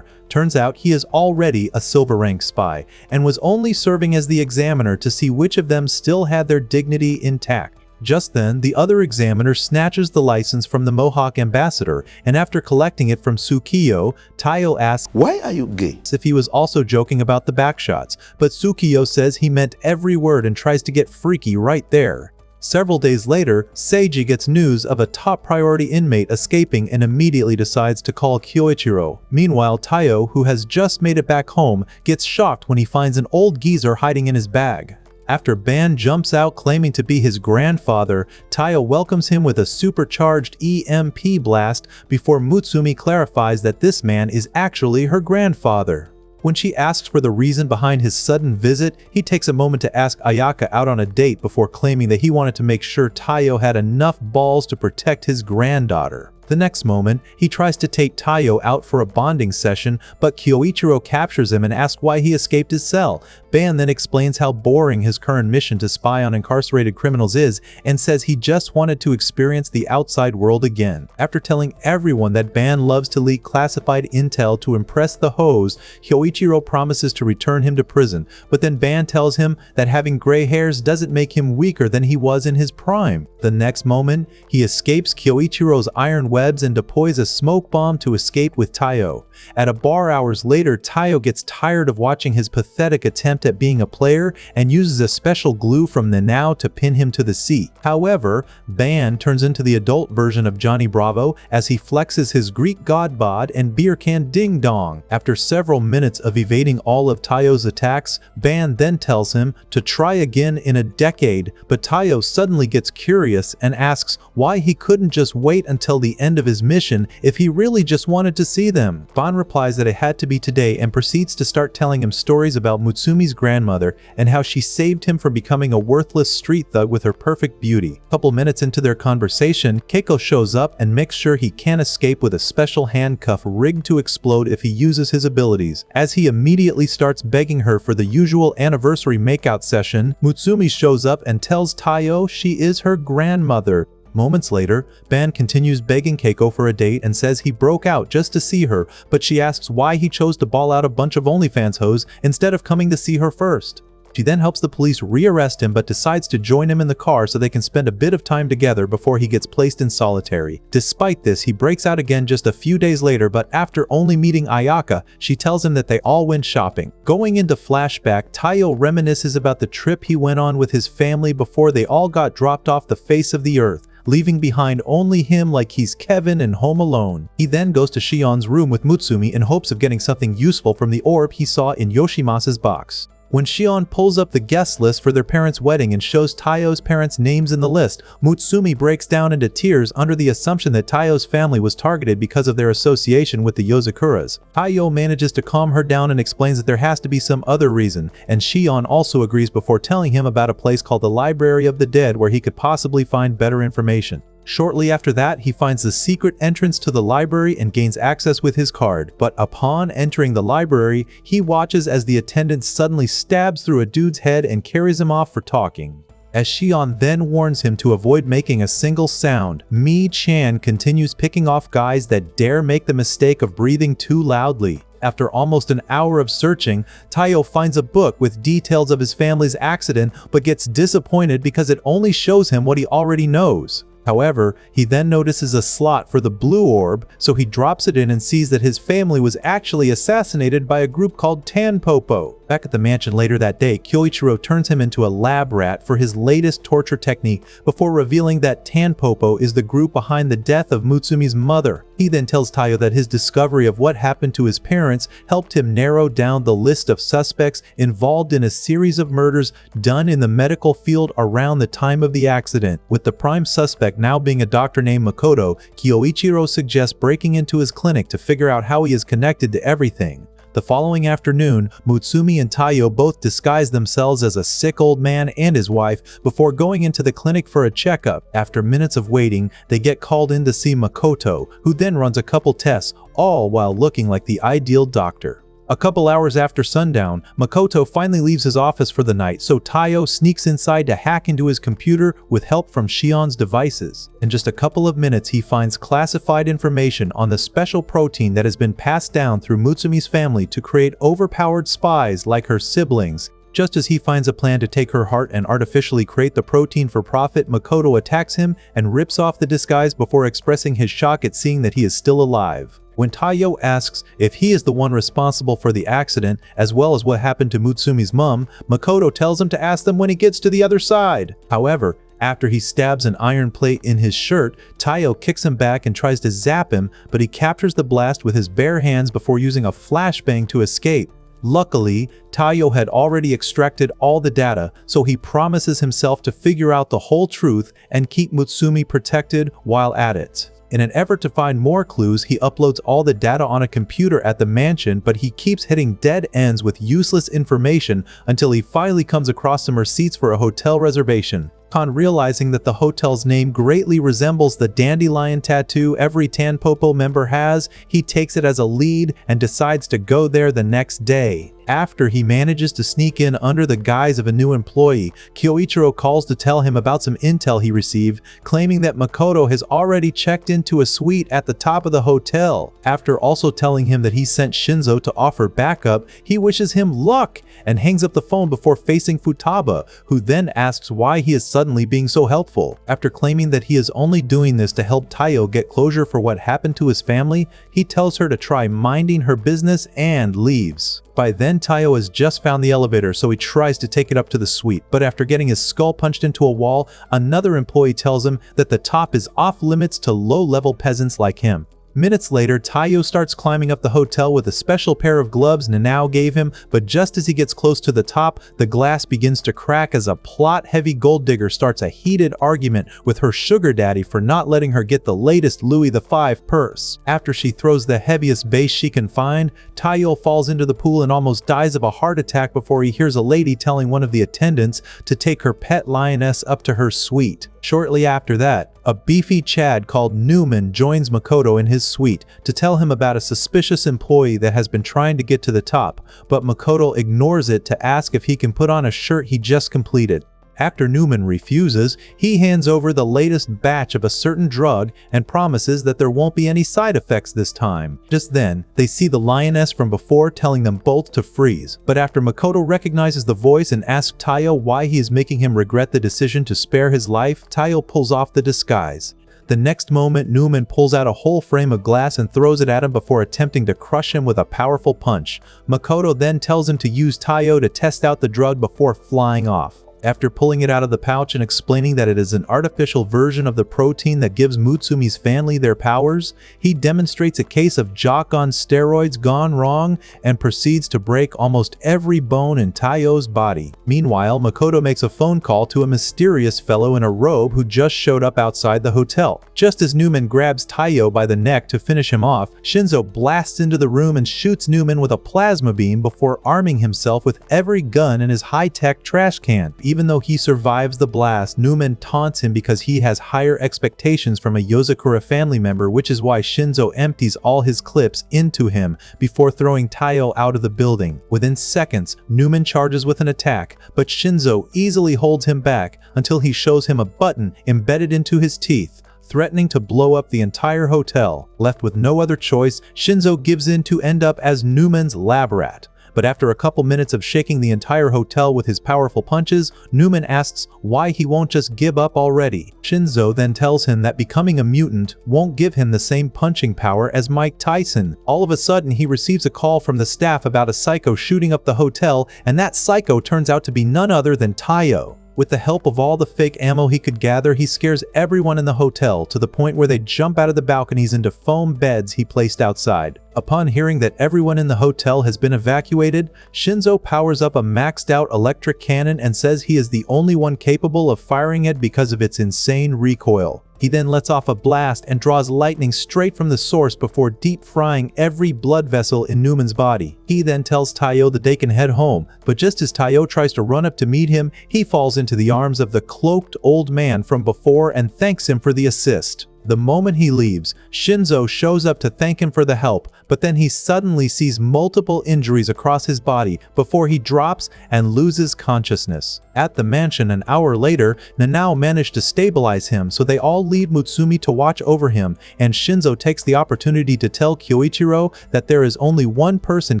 Turns out he is already a silver rank spy and was only serving as the examiner to see which of them still had their dignity intact. Just then, the other examiner snatches the license from the Mohawk ambassador, and after collecting it from Tsukio, Taiyo asks "Why are you gay?" if he was also joking about the backshots, but Tsukio says he meant every word and tries to get freaky right there. Several days later, Seiji gets news of a top priority inmate escaping and immediately decides to call Kyoichiro. Meanwhile, Taiyo, who has just made it back home, gets shocked when he finds an old geezer hiding in his bag. After Ban jumps out claiming to be his grandfather, Taiyo welcomes him with a supercharged EMP blast before Mutsumi clarifies that this man is actually her grandfather. When she asks for the reason behind his sudden visit, he takes a moment to ask Ayaka out on a date before claiming that he wanted to make sure Taiyo had enough balls to protect his granddaughter. The next moment, he tries to take Taiyo out for a bonding session, but Kyoichiro captures him and asks why he escaped his cell. Ban then explains how boring his current mission to spy on incarcerated criminals is and says he just wanted to experience the outside world again. After telling everyone that Ban loves to leak classified intel to impress the hoes, Kyoichiro promises to return him to prison, but then Ban tells him that having gray hairs doesn't make him weaker than he was in his prime. The next moment, he escapes Kyoichiro's iron webs and deploys a smoke bomb to escape with Taiyo. At a bar hours later, Taiyo gets tired of watching his pathetic attempt at being a player and uses a special glue from Nanao to pin him to the seat. However, Ban turns into the adult version of Johnny Bravo as he flexes his Greek god bod and beer can ding dong. After several minutes of evading all of Taiyo's attacks, Ban then tells him to try again in a decade, but Taiyo suddenly gets curious and asks why he couldn't just wait until the end of his mission if he really just wanted to see them. Ban replies that it had to be today and proceeds to start telling him stories about Mutsumi's grandmother and how she saved him from becoming a worthless street thug with her perfect beauty. A couple minutes into their conversation, Keiko shows up and makes sure he can't escape with a special handcuff rigged to explode if he uses his abilities. As he immediately starts begging her for the usual anniversary makeout session, Mutsumi shows up and tells Taiyo she is her grandmother. Moments later, Ban continues begging Keiko for a date and says he broke out just to see her, but she asks why he chose to ball out a bunch of OnlyFans hoes instead of coming to see her first. She then helps the police rearrest him but decides to join him in the car so they can spend a bit of time together before he gets placed in solitary. Despite this, he breaks out again just a few days later, but after only meeting Ayaka, she tells him that they all went shopping. Going into flashback, Taiyo reminisces about the trip he went on with his family before they all got dropped off the face of the earth, leaving behind only him like he's Kevin in Home Alone. He then goes to Shion's room with Mutsumi in hopes of getting something useful from the orb he saw in Yoshimasa's box. When Shion pulls up the guest list for their parents' wedding and shows Taiyo's parents' names in the list, Mutsumi breaks down into tears under the assumption that Taiyo's family was targeted because of their association with the Yozakuras. Taiyo manages to calm her down and explains that there has to be some other reason, and Shion also agrees before telling him about a place called the Library of the Dead where he could possibly find better information. Shortly after that, he finds the secret entrance to the library and gains access with his card, but upon entering the library, he watches as the attendant suddenly stabs through a dude's head and carries him off for talking. As Shion then warns him to avoid making a single sound, Mi-chan continues picking off guys that dare make the mistake of breathing too loudly. After almost an hour of searching, Taiyo finds a book with details of his family's accident but gets disappointed because it only shows him what he already knows. However, he then notices a slot for the blue orb, so he drops it in and sees that his family was actually assassinated by a group called Tanpopo. Back at the mansion later that day, Kyoichiro turns him into a lab rat for his latest torture technique before revealing that Tanpopo is the group behind the death of Mutsumi's mother. He then tells Taiyo that his discovery of what happened to his parents helped him narrow down the list of suspects involved in a series of murders done in the medical field around the time of the accident. With the prime suspect now being a doctor named Makoto, Kyoichiro suggests breaking into his clinic to figure out how he is connected to everything. The following afternoon, Mutsumi and Taiyo both disguise themselves as a sick old man and his wife before going into the clinic for a checkup. After minutes of waiting, they get called in to see Makoto, who then runs a couple tests, all while looking like the ideal doctor. A couple hours after sundown, Makoto finally leaves his office for the night, so Taiyo sneaks inside to hack into his computer with help from Shion's devices. In just a couple of minutes, he finds classified information on the special protein that has been passed down through Mutsumi's family to create overpowered spies like her siblings. Just as he finds a plan to take her heart and artificially create the protein for profit, Makoto attacks him and rips off the disguise before expressing his shock at seeing that he is still alive. When Taiyo asks if he is the one responsible for the accident, as well as what happened to Mutsumi's mom, Makoto tells him to ask them when he gets to the other side. However, after he stabs an iron plate in his shirt, Taiyo kicks him back and tries to zap him, but he captures the blast with his bare hands before using a flashbang to escape. Luckily, Taiyo had already extracted all the data, so he promises himself to figure out the whole truth and keep Mutsumi protected while at it. In an effort to find more clues, he uploads all the data on a computer at the mansion, but he keeps hitting dead ends with useless information until he finally comes across some receipts for a hotel reservation. Upon realizing that the hotel's name greatly resembles the dandelion tattoo every Tanpopo member has, he takes it as a lead and decides to go there the next day. After he manages to sneak in under the guise of a new employee, Kyoichiro calls to tell him about some intel he received, claiming that Makoto has already checked into a suite at the top of the hotel. After also telling him that he sent Shinzo to offer backup, he wishes him luck and hangs up the phone before facing Futaba, who then asks why he is suddenly being so helpful. After claiming that he is only doing this to help Taiyo get closure for what happened to his family, he tells her to try minding her business and leaves. By then, Taiyo has just found the elevator, so he tries to take it up to the suite, but after getting his skull punched into a wall, another employee tells him that the top is off limits to low-level peasants like him. Minutes later, Taiyo starts climbing up the hotel with a special pair of gloves Nanao gave him, but just as he gets close to the top, the glass begins to crack as a plot-heavy gold digger starts a heated argument with her sugar daddy for not letting her get the latest Louis V purse. After she throws the heaviest base she can find, Taiyo falls into the pool and almost dies of a heart attack before he hears a lady telling one of the attendants to take her pet lioness up to her suite. Shortly after that, a beefy Chad called Newman joins Makoto in his suite to tell him about a suspicious employee that has been trying to get to the top, but Makoto ignores it to ask if he can put on a shirt he just completed. After Newman refuses, he hands over the latest batch of a certain drug and promises that there won't be any side effects this time. Just then, they see the lioness from before telling them both to freeze, but after Makoto recognizes the voice and asks Taiyo why he is making him regret the decision to spare his life, Taiyo pulls off the disguise. The next moment, Newman pulls out a whole frame of glass and throws it at him before attempting to crush him with a powerful punch. Makoto then tells him to use Taiyo to test out the drug before flying off. After pulling it out of the pouch and explaining that it is an artificial version of the protein that gives Mutsumi's family their powers, he demonstrates a case of jock on steroids gone wrong and proceeds to break almost every bone in Taiyo's body. Meanwhile, Makoto makes a phone call to a mysterious fellow in a robe who just showed up outside the hotel. Just as Newman grabs Taiyo by the neck to finish him off, Shinzo blasts into the room and shoots Newman with a plasma beam before arming himself with every gun in his high-tech trash can. even though he survives the blast, Newman taunts him because he has higher expectations from a Yozakura family member, which is why Shinzo empties all his clips into him before throwing Taiyo out of the building. Within seconds, Newman charges with an attack, but Shinzo easily holds him back until he shows him a button embedded into his teeth, threatening to blow up the entire hotel. Left with no other choice, Shinzo gives in to end up as Newman's lab rat. But after a couple minutes of shaking the entire hotel with his powerful punches, Newman asks why he won't just give up already. Shinzo then tells him that becoming a mutant won't give him the same punching power as Mike Tyson. All of a sudden, he receives a call from the staff about a psycho shooting up the hotel, and that psycho turns out to be none other than Taiyo. With the help of all the fake ammo he could gather, he scares everyone in the hotel to the point where they jump out of the balconies into foam beds he placed outside. Upon hearing that everyone in the hotel has been evacuated, Shinzo powers up a maxed out electric cannon and says he is the only one capable of firing it because of its insane recoil. He then lets off a blast and draws lightning straight from the source before deep frying every blood vessel in Newman's body. He then tells Taiyo that they can head home, but just as Taiyo tries to run up to meet him, he falls into the arms of the cloaked old man from before and thanks him for the assist. The moment he leaves, Shinzo shows up to thank him for the help, but then he suddenly sees multiple injuries across his body before he drops and loses consciousness. At the mansion an hour later, Nanao managed to stabilize him, so they all leave Mutsumi to watch over him, and Shinzo takes the opportunity to tell Kyoichiro that there is only one person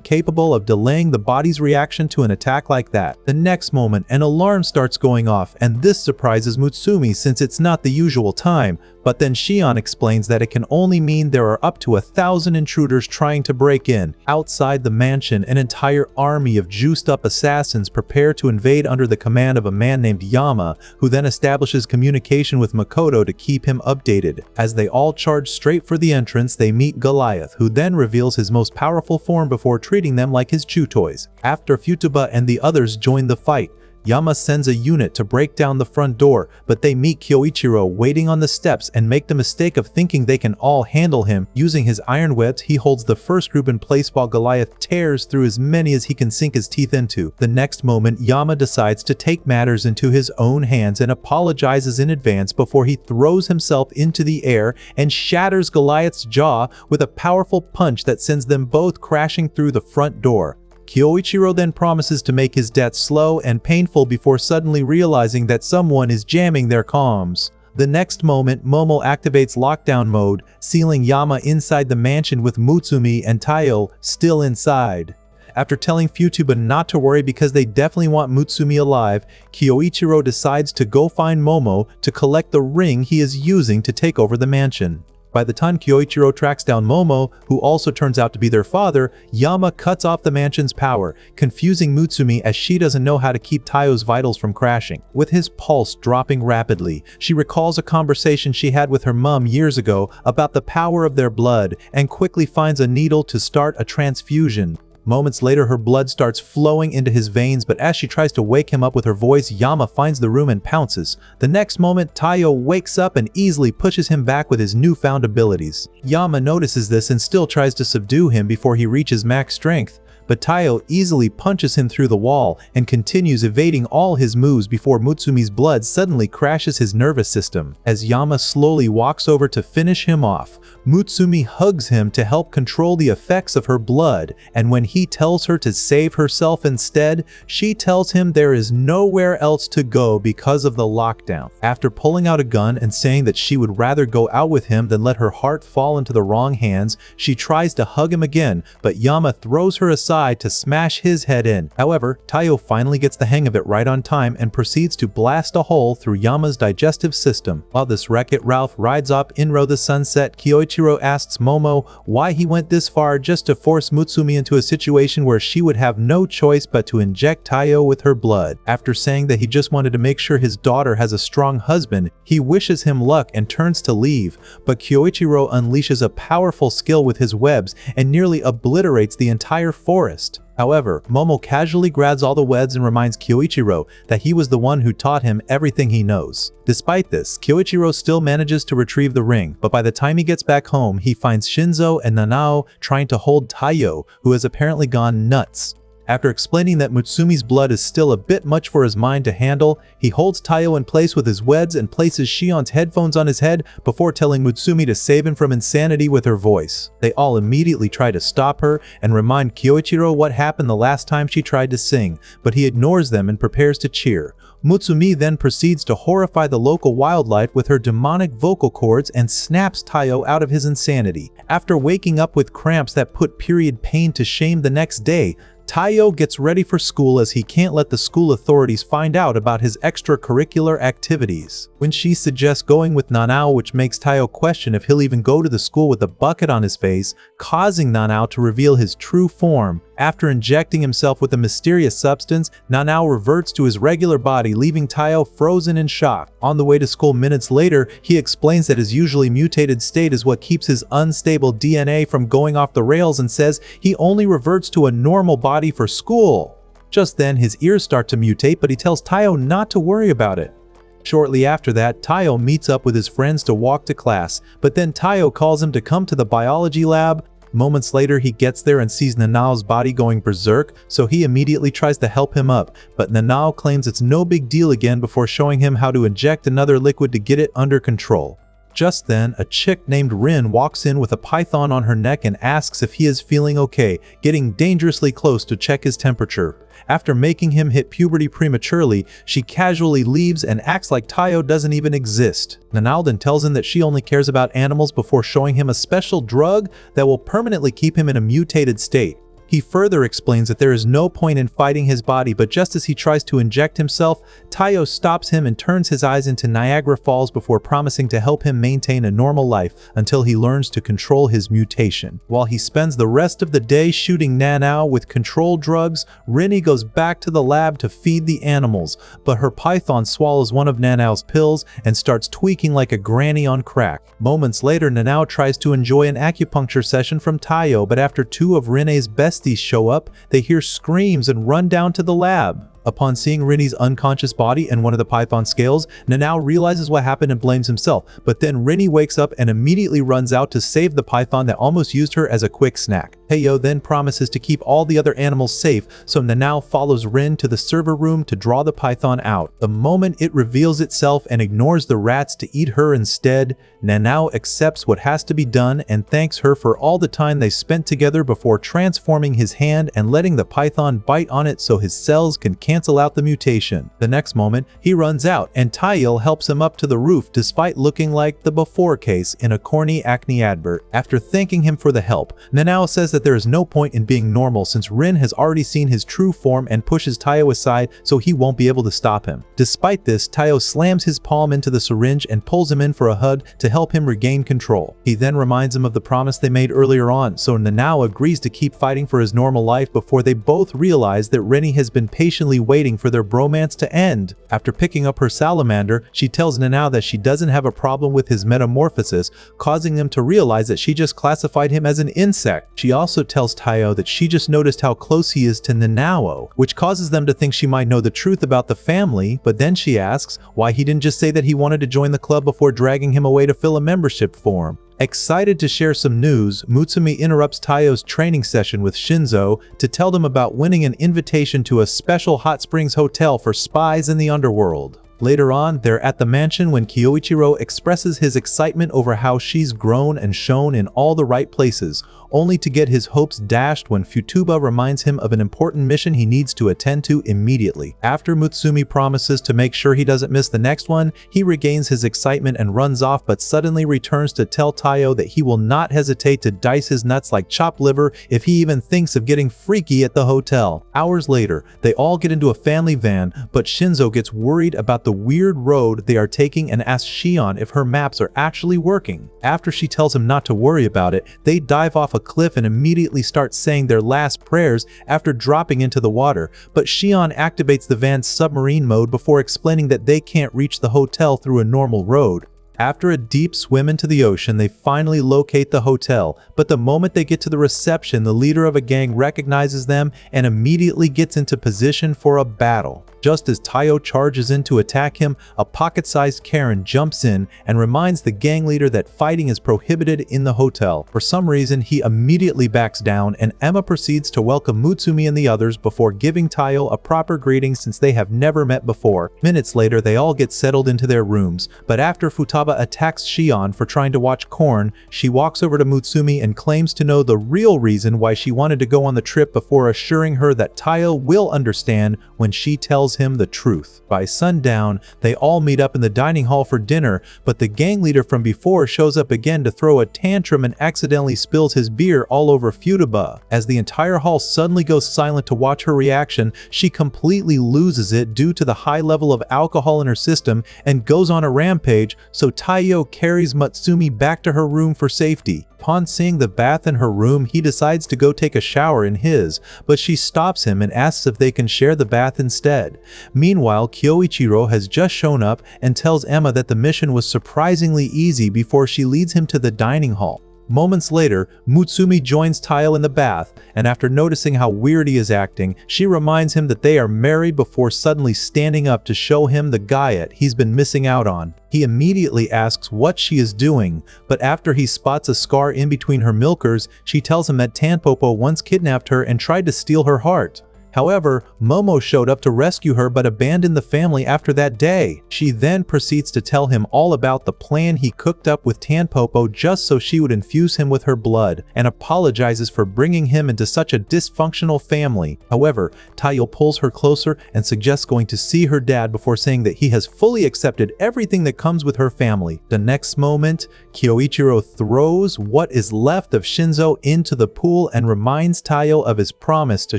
capable of delaying the body's reaction to an attack like that. The next moment, an alarm starts going off, and this surprises Mutsumi since it's not the usual time, but then Shion explains that it can only mean there are up to 1,000 intruders trying to break in. Outside the mansion, an entire army of juiced-up assassins prepare to invade under the command of a man named Yama, who then establishes communication with Makoto to keep him updated. As they all charge straight for the entrance, they meet Goliath, who then reveals his most powerful form before treating them like his chew toys. After Futuba and the others join the fight, Yama sends a unit to break down the front door, but they meet Kyoichiro waiting on the steps and make the mistake of thinking they can all handle him. Using his iron webs, he holds the first group in place while Goliath tears through as many as he can sink his teeth into. The next moment, Yama decides to take matters into his own hands and apologizes in advance before he throws himself into the air and shatters Goliath's jaw with a powerful punch that sends them both crashing through the front door. Kyoichiro then promises to make his death slow and painful before suddenly realizing that someone is jamming their comms. The next moment, Momo activates lockdown mode, sealing Yama inside the mansion with Mutsumi and Taiyo still inside. After telling Futuba not to worry because they definitely want Mutsumi alive, Kyoichiro decides to go find Momo to collect the ring he is using to take over the mansion. By the time Kyoichiro tracks down Momo, who also turns out to be their father, Yama cuts off the mansion's power, confusing Mutsumi as she doesn't know how to keep Taiyo's vitals from crashing. With his pulse dropping rapidly, she recalls a conversation she had with her mom years ago about the power of their blood and quickly finds a needle to start a transfusion. Moments later, her blood starts flowing into his veins, but as she tries to wake him up with her voice, Yama finds the room and pounces. The next moment, Taiyo wakes up and easily pushes him back with his newfound abilities. Yama notices this and still tries to subdue him before he reaches max strength, but Taiyo easily punches him through the wall and continues evading all his moves before Mutsumi's blood suddenly crashes his nervous system. As Yama slowly walks over to finish him off, Mutsumi hugs him to help control the effects of her blood, and when he tells her to save herself instead, she tells him there is nowhere else to go because of the lockdown. After pulling out a gun and saying that she would rather go out with him than let her heart fall into the wrong hands, she tries to hug him again, but Yama throws her aside to smash his head in. However, Taiyo finally gets the hang of it right on time and proceeds to blast a hole through Yama's digestive system. While this Wreck-It Ralph rides off Inro the sunset, Kyoichiro asks Momo why he went this far just to force Mutsumi into a situation where she would have no choice but to inject Taiyo with her blood. After saying that he just wanted to make sure his daughter has a strong husband, he wishes him luck and turns to leave, but Kyoichiro unleashes a powerful skill with his webs and nearly obliterates the entire forest. However, Momo casually grabs all the webs and reminds Kyoichiro that he was the one who taught him everything he knows. Despite this, Kyoichiro still manages to retrieve the ring, but by the time he gets back home, he finds Shinzo and Nanao trying to hold Taiyo, who has apparently gone nuts. After explaining that Mutsumi's blood is still a bit much for his mind to handle, he holds Taiyo in place with his weds and places Shion's headphones on his head before telling Mutsumi to save him from insanity with her voice. They all immediately try to stop her and remind Kyoichiro what happened the last time she tried to sing, but he ignores them and prepares to cheer. Mutsumi then proceeds to horrify the local wildlife with her demonic vocal cords and snaps Taiyo out of his insanity. After waking up with cramps that put period pain to shame the next day, Taiyo gets ready for school as he can't let the school authorities find out about his extracurricular activities. When she suggests going with Nanao, which makes Taiyo question if he'll even go to the school with a bucket on his face, causing Nanao to reveal his true form. After injecting himself with a mysterious substance, Nanao reverts to his regular body, leaving Taiyo frozen in shock. On the way to school minutes later, he explains that his usually mutated state is what keeps his unstable DNA from going off the rails and says he only reverts to a normal body for school. Just then, his ears start to mutate, but he tells Taiyo not to worry about it. Shortly after that, Taiyo meets up with his friends to walk to class, but then Taiyo calls him to come to the biology lab. Moments later, he gets there and sees Nanao's body going berserk, so he immediately tries to help him up, but Nanao claims it's no big deal again before showing him how to inject another liquid to get it under control. Just then, a chick named Rin walks in with a python on her neck and asks if he is feeling okay, getting dangerously close to check his temperature. After making him hit puberty prematurely, she casually leaves and acts like Taiyo doesn't even exist. Nanao then tells him that she only cares about animals before showing him a special drug that will permanently keep him in a mutated state. He further explains that there is no point in fighting his body, but just as he tries to inject himself, Taiyo stops him and turns his eyes into Niagara Falls before promising to help him maintain a normal life until he learns to control his mutation. While he spends the rest of the day shooting Nanao with controlled drugs, Rini goes back to the lab to feed the animals, but her python swallows one of Nanao's pills and starts tweaking like a granny on crack. Moments later, Nanao tries to enjoy an acupuncture session from Taiyo, but after two of Rine's besties show up, they hear screams and run down to the lab. Upon seeing Rini's unconscious body and one of the python scales, Nanao realizes what happened and blames himself, but then Rini wakes up and immediately runs out to save the python that almost used her as a quick snack. Taiyo then promises to keep all the other animals safe, so Nanao follows Rin to the server room to draw the python out. The moment it reveals itself and ignores the rats to eat her instead, Nanao accepts what has to be done and thanks her for all the time they spent together before transforming his hand and letting the python bite on it so his cells can cancel out the mutation. The next moment, he runs out and Taiyo helps him up to the roof despite looking like the before case in a corny acne advert. After thanking him for the help, Nanao says that there is no point in being normal since Rin has already seen his true form and pushes Taiyo aside so he won't be able to stop him. Despite this, Taiyo slams his palm into the syringe and pulls him in for a hug to help him regain control. He then reminds him of the promise they made earlier on, so Nanao agrees to keep fighting for his normal life before they both realize that Rini has been patiently waiting for their bromance to end. After picking up her salamander, she tells Nanao that she doesn't have a problem with his metamorphosis, causing them to realize that she just classified him as an insect. She also tells Taiyo that she just noticed how close he is to Nanao, which causes them to think she might know the truth about the family, but then she asks why he didn't just say that he wanted to join the club before dragging him away to fill a membership form. Excited to share some news, Mutsumi interrupts Taiyo's training session with Shinzo to tell them about winning an invitation to a special hot springs hotel for spies in the underworld. Later on, they're at the mansion when Kyoichiro expresses his excitement over how she's grown and shown in all the right places, only to get his hopes dashed when Futuba reminds him of an important mission he needs to attend to immediately. After Mutsumi promises to make sure he doesn't miss the next one, he regains his excitement and runs off, but suddenly returns to tell Taiyo that he will not hesitate to dice his nuts like chopped liver if he even thinks of getting freaky at the hotel. Hours later, they all get into a family van, but Shinzo gets worried about the weird road they are taking and asks Shion if her maps are actually working. After she tells him not to worry about it, they dive off a cliff and immediately start saying their last prayers after dropping into the water, but Shion activates the van's submarine mode before explaining that they can't reach the hotel through a normal road. After a deep swim into the ocean, they finally locate the hotel, but the moment they get to the reception, the leader of a gang recognizes them and immediately gets into position for a battle. Just as Taiyo charges in to attack him, a pocket-sized Karen jumps in and reminds the gang leader that fighting is prohibited in the hotel. For some reason, he immediately backs down, and Emma proceeds to welcome Mutsumi and the others before giving Taiyo a proper greeting since they have never met before. Minutes later, they all get settled into their rooms, but after Futaba attacks Shion for trying to watch Korn, she walks over to Mutsumi and claims to know the real reason why she wanted to go on the trip before assuring her that Taiyo will understand when she tells him the truth. By sundown, they all meet up in the dining hall for dinner, but the gang leader from before shows up again to throw a tantrum and accidentally spills his beer all over Futaba. As the entire hall suddenly goes silent to watch her reaction, she completely loses it due to the high level of alcohol in her system and goes on a rampage, so Taiyo carries Mutsumi back to her room for safety. Upon seeing the bath in her room, he decides to go take a shower in his, but she stops him and asks if they can share the bath instead. Meanwhile, Kyoichiro has just shown up and tells Emma that the mission was surprisingly easy before she leads him to the dining hall. Moments later, Mutsumi joins Taiyo in the bath, and after noticing how weird he is acting, she reminds him that they are married before suddenly standing up to show him the guyet he's been missing out on. He immediately asks what she is doing, but after he spots a scar in between her milkers, she tells him that Tanpopo once kidnapped her and tried to steal her heart. However, Momo showed up to rescue her but abandoned the family after that day. She then proceeds to tell him all about the plan he cooked up with Tanpopo just so she would infuse him with her blood, and apologizes for bringing him into such a dysfunctional family. However, Taiyo pulls her closer and suggests going to see her dad before saying that he has fully accepted everything that comes with her family. The next moment, Kyoichiro throws what is left of Shinzo into the pool and reminds Taiyo of his promise to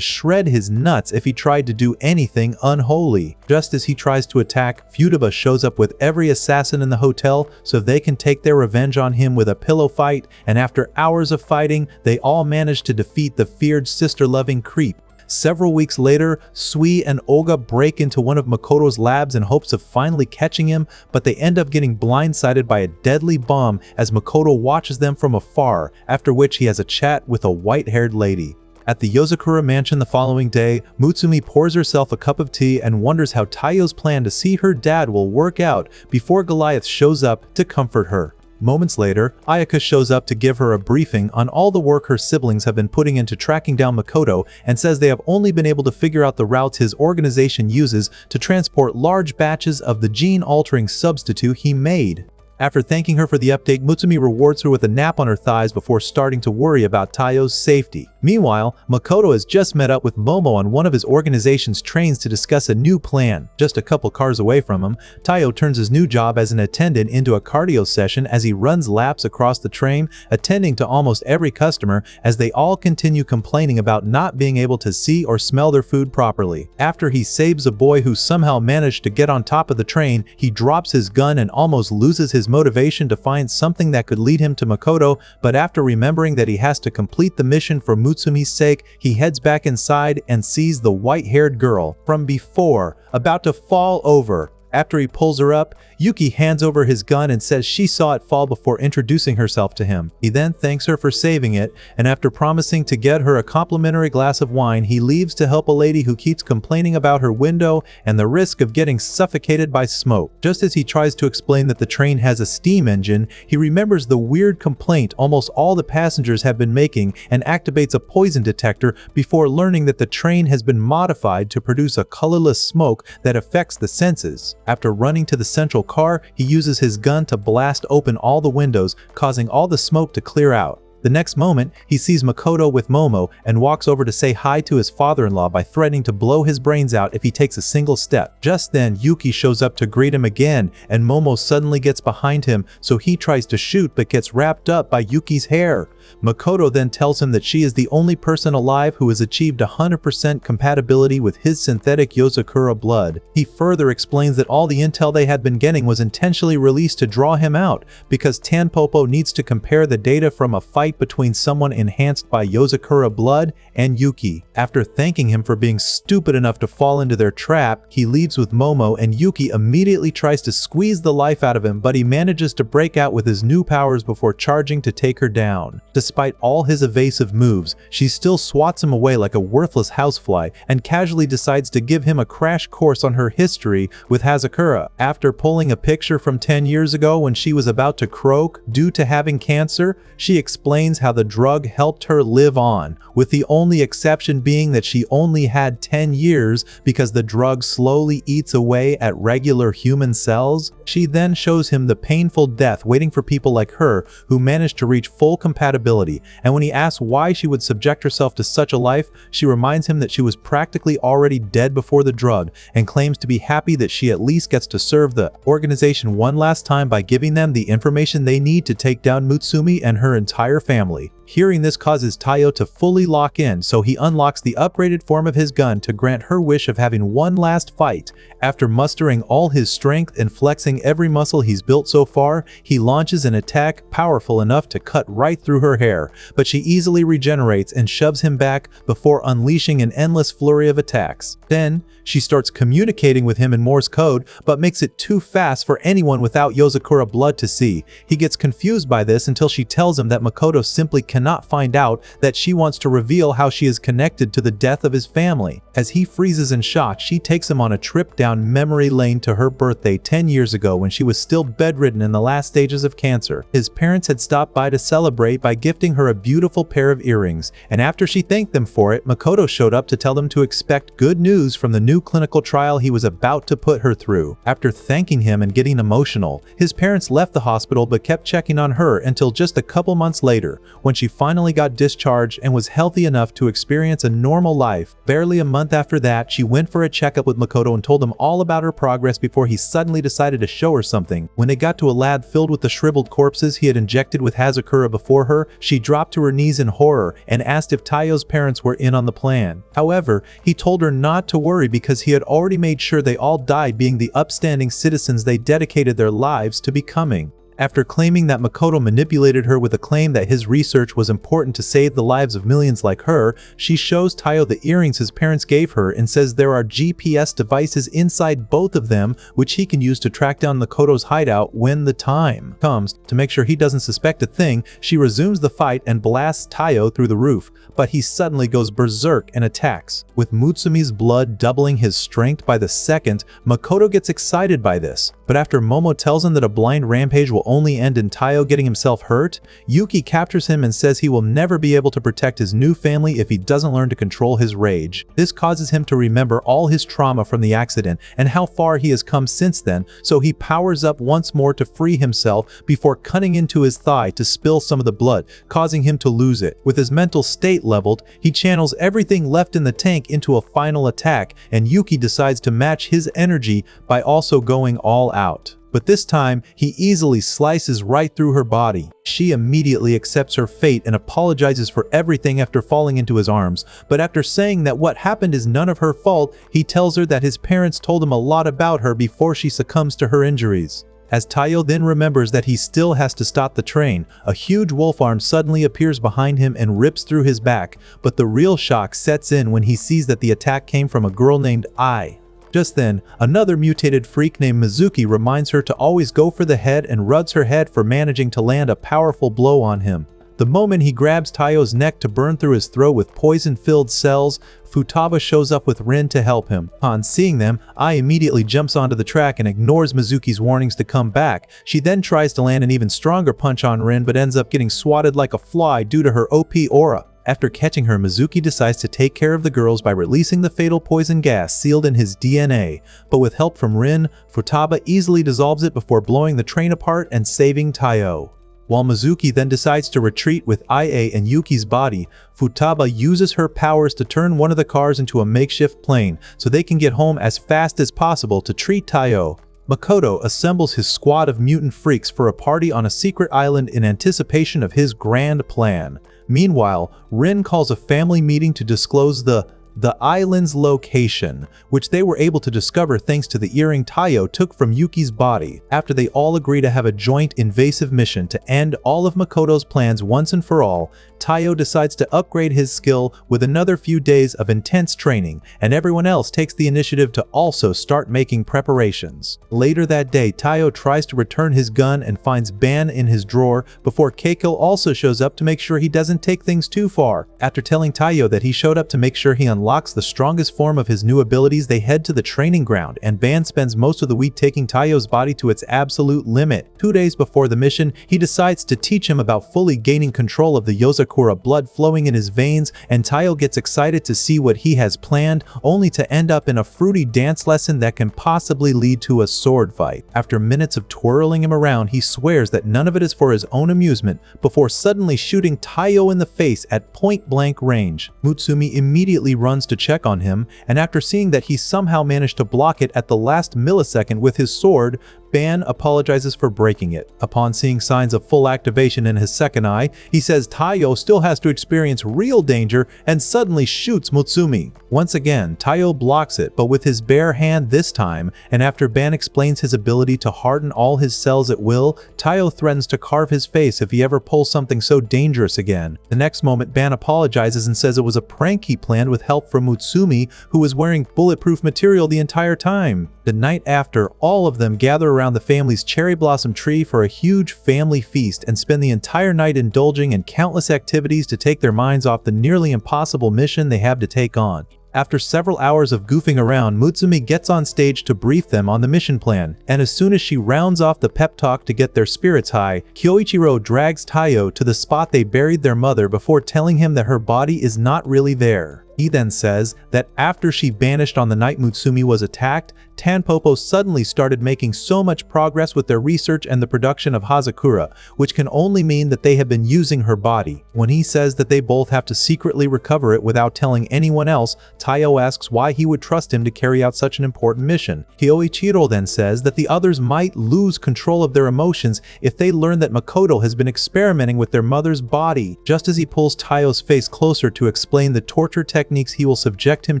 shred his nuts if he tried to do anything unholy. Just as he tries to attack, Futaba shows up with every assassin in the hotel so they can take their revenge on him with a pillow fight, and after hours of fighting, they all manage to defeat the feared sister-loving creep. Several weeks later, Sui and Olga break into one of Makoto's labs in hopes of finally catching him, but they end up getting blindsided by a deadly bomb as Makoto watches them from afar, after which he has a chat with a white-haired lady. At the Yozakura mansion the following day, Mutsumi pours herself a cup of tea and wonders how Taiyo's plan to see her dad will work out before Goliath shows up to comfort her. Moments later, Ayaka shows up to give her a briefing on all the work her siblings have been putting into tracking down Makoto and says they have only been able to figure out the routes his organization uses to transport large batches of the gene-altering substitute he made. After thanking her for the update, Mutsumi rewards her with a nap on her thighs before starting to worry about Taiyo's safety. Meanwhile, Makoto has just met up with Momo on one of his organization's trains to discuss a new plan. Just a couple cars away from him, Taiyo turns his new job as an attendant into a cardio session as he runs laps across the train, attending to almost every customer as they all continue complaining about not being able to see or smell their food properly. After he saves a boy who somehow managed to get on top of the train, he drops his gun and almost loses his motivation to find something that could lead him to Makoto, but after remembering that he has to complete the mission for Mutsumi's sake, he heads back inside and sees the white-haired girl from before about to fall over. After he pulls her up, Yuki hands over his gun and says she saw it fall before introducing herself to him. He then thanks her for saving it, and after promising to get her a complimentary glass of wine, he leaves to help a lady who keeps complaining about her window and the risk of getting suffocated by smoke. Just as he tries to explain that the train has a steam engine, he remembers the weird complaint almost all the passengers have been making and activates a poison detector before learning that the train has been modified to produce a colorless smoke that affects the senses. After running to the central car, he uses his gun to blast open all the windows, causing all the smoke to clear out. The next moment, he sees Makoto with Momo and walks over to say hi to his father-in-law by threatening to blow his brains out if he takes a single step. Just then, Yuki shows up to greet him again, and Momo suddenly gets behind him, so he tries to shoot but gets wrapped up by Yuki's hair. Makoto then tells him that she is the only person alive who has achieved 100% compatibility with his synthetic Yozakura blood. He further explains that all the intel they had been getting was intentionally released to draw him out, because Tanpopo needs to compare the data from a fight fight between someone enhanced by Yozakura blood and Yuki. After thanking him for being stupid enough to fall into their trap, he leaves with Momo, and Yuki immediately tries to squeeze the life out of him, but he manages to break out with his new powers before charging to take her down. Despite all his evasive moves, she still swats him away like a worthless housefly and casually decides to give him a crash course on her history with Hazakura. After pulling a picture from 10 years ago when she was about to croak due to having cancer, she explains how the drug helped her live on, with the only exception being that she only had 10 years because the drug slowly eats away at regular human cells. She then shows him the painful death waiting for people like her who managed to reach full compatibility, and when he asks why she would subject herself to such a life, she reminds him that she was practically already dead before the drug and claims to be happy that she at least gets to serve the organization one last time by giving them the information they need to take down Mutsumi and her entire family. Hearing this causes Taiyo to fully lock in, so he unlocks the upgraded form of his gun to grant her wish of having one last fight. After mustering all his strength and flexing every muscle he's built so far, he launches an attack powerful enough to cut right through her hair, but she easily regenerates and shoves him back before unleashing an endless flurry of attacks. Then, she starts communicating with him in Morse code, but makes it too fast for anyone without Yozakura blood to see. He gets confused by this until she tells him that Makoto simply cannot find out that she wants to reveal how she is connected to the death of his family. As he freezes in shock, she takes him on a trip down memory lane to her birthday 10 years ago when she was still bedridden in the last stages of cancer. His parents had stopped by to celebrate by gifting her a beautiful pair of earrings, and after she thanked them for it, Makoto showed up to tell them to expect good news from the new clinical trial he was about to put her through. After thanking him and getting emotional, his parents left the hospital but kept checking on her until just a couple months later, when she finally got discharged and was healthy enough to experience a normal life. Barely a month after that, she went for a checkup with Makoto and told him all about her progress before he suddenly decided to show her something. When they got to a lab filled with the shriveled corpses he had injected with Hazakura before her, she dropped to her knees in horror and asked if Taiyo's parents were in on the plan. However, he told her not to worry because he had already made sure they all died being the upstanding citizens they dedicated their lives to becoming. After claiming that Makoto manipulated her with a claim that his research was important to save the lives of millions like her, she shows Taiyo the earrings his parents gave her and says there are GPS devices inside both of them which he can use to track down Makoto's hideout when the time comes. To make sure he doesn't suspect a thing, she resumes the fight and blasts Taiyo through the roof, but he suddenly goes berserk and attacks. With Mutsumi's blood doubling his strength by the second, Makoto gets excited by this, but after Momo tells him that a blind rampage will only end in Taiyo getting himself hurt, Yuki captures him and says he will never be able to protect his new family if he doesn't learn to control his rage. This causes him to remember all his trauma from the accident and how far he has come since then, so he powers up once more to free himself before cutting into his thigh to spill some of the blood, causing him to lose it. With his mental state leveled, he channels everything left in the tank into a final attack, and Yuki decides to match his energy by also going all out. But this time, he easily slices right through her body. She immediately accepts her fate and apologizes for everything after falling into his arms, but after saying that what happened is none of her fault, he tells her that his parents told him a lot about her before she succumbs to her injuries. As Taiyo then remembers that he still has to stop the train, a huge wolf arm suddenly appears behind him and rips through his back, but the real shock sets in when he sees that the attack came from a girl named Ai. Just then, another mutated freak named Mizuki reminds her to always go for the head and rubs her head for managing to land a powerful blow on him. The moment he grabs Taiyo's neck to burn through his throat with poison-filled cells, Futaba shows up with Rin to help him. On seeing them, Ai immediately jumps onto the track and ignores Mizuki's warnings to come back. She then tries to land an even stronger punch on Rin but ends up getting swatted like a fly due to her OP aura. After catching her, Mizuki decides to take care of the girls by releasing the fatal poison gas sealed in his DNA, but with help from Rin, Futaba easily dissolves it before blowing the train apart and saving Taiyo. While Mizuki then decides to retreat with IA and Yuki's body, Futaba uses her powers to turn one of the cars into a makeshift plane so they can get home as fast as possible to treat Taiyo. Makoto assembles his squad of mutant freaks for a party on a secret island in anticipation of his grand plan. Meanwhile, Rin calls a family meeting to disclose the the island's location, which they were able to discover thanks to the earring Taiyo took from Yuki's body. After they all agree to have a joint invasive mission to end all of Makoto's plans once and for all, Taiyo decides to upgrade his skill with another few days of intense training, and everyone else takes the initiative to also start making preparations. Later that day, Taiyo tries to return his gun and finds Ban in his drawer before Keiko also shows up to make sure he doesn't take things too far. After telling Taiyo that he showed up to make sure he unlocks the strongest form of his new abilities, they head to the training ground, and Ban spends most of the week taking Taiyo's body to its absolute limit. 2 days before the mission, he decides to teach him about fully gaining control of the Yozakura blood flowing in his veins, and Taiyo gets excited to see what he has planned, only to end up in a fruity dance lesson that can possibly lead to a sword fight. After minutes of twirling him around, he swears that none of it is for his own amusement, before suddenly shooting Taiyo in the face at point-blank range. Mutsumi immediately runs to check on him, and after seeing that he somehow managed to block it at the last millisecond with his sword, Ban apologizes for breaking it. Upon seeing signs of full activation in his second eye, he says Taiyo still has to experience real danger and suddenly shoots Mutsumi. Once again, Taiyo blocks it, but with his bare hand this time, and after Ban explains his ability to harden all his cells at will, Taiyo threatens to carve his face if he ever pulls something so dangerous again. The next moment, Ban apologizes and says it was a prank he planned with help from Mutsumi, who was wearing bulletproof material the entire time. The night after, all of them gather around the family's cherry blossom tree for a huge family feast and spend the entire night indulging in countless activities to take their minds off the nearly impossible mission they have to take on. After several hours of goofing around, Mutsumi gets on stage to brief them on the mission plan, and as soon as she rounds off the pep talk to get their spirits high, Kyoichiro drags Taiyo to the spot they buried their mother before telling him that her body is not really there. He then says that after she vanished on the night Mutsumi was attacked, Tanpopo suddenly started making so much progress with their research and the production of Hazakura, which can only mean that they have been using her body. When he says that they both have to secretly recover it without telling anyone else, Taiyo asks why he would trust him to carry out such an important mission. Kyoichiro then says that the others might lose control of their emotions if they learn that Makoto has been experimenting with their mother's body. Just as he pulls Taiyo's face closer to explain the torture techniques he will subject him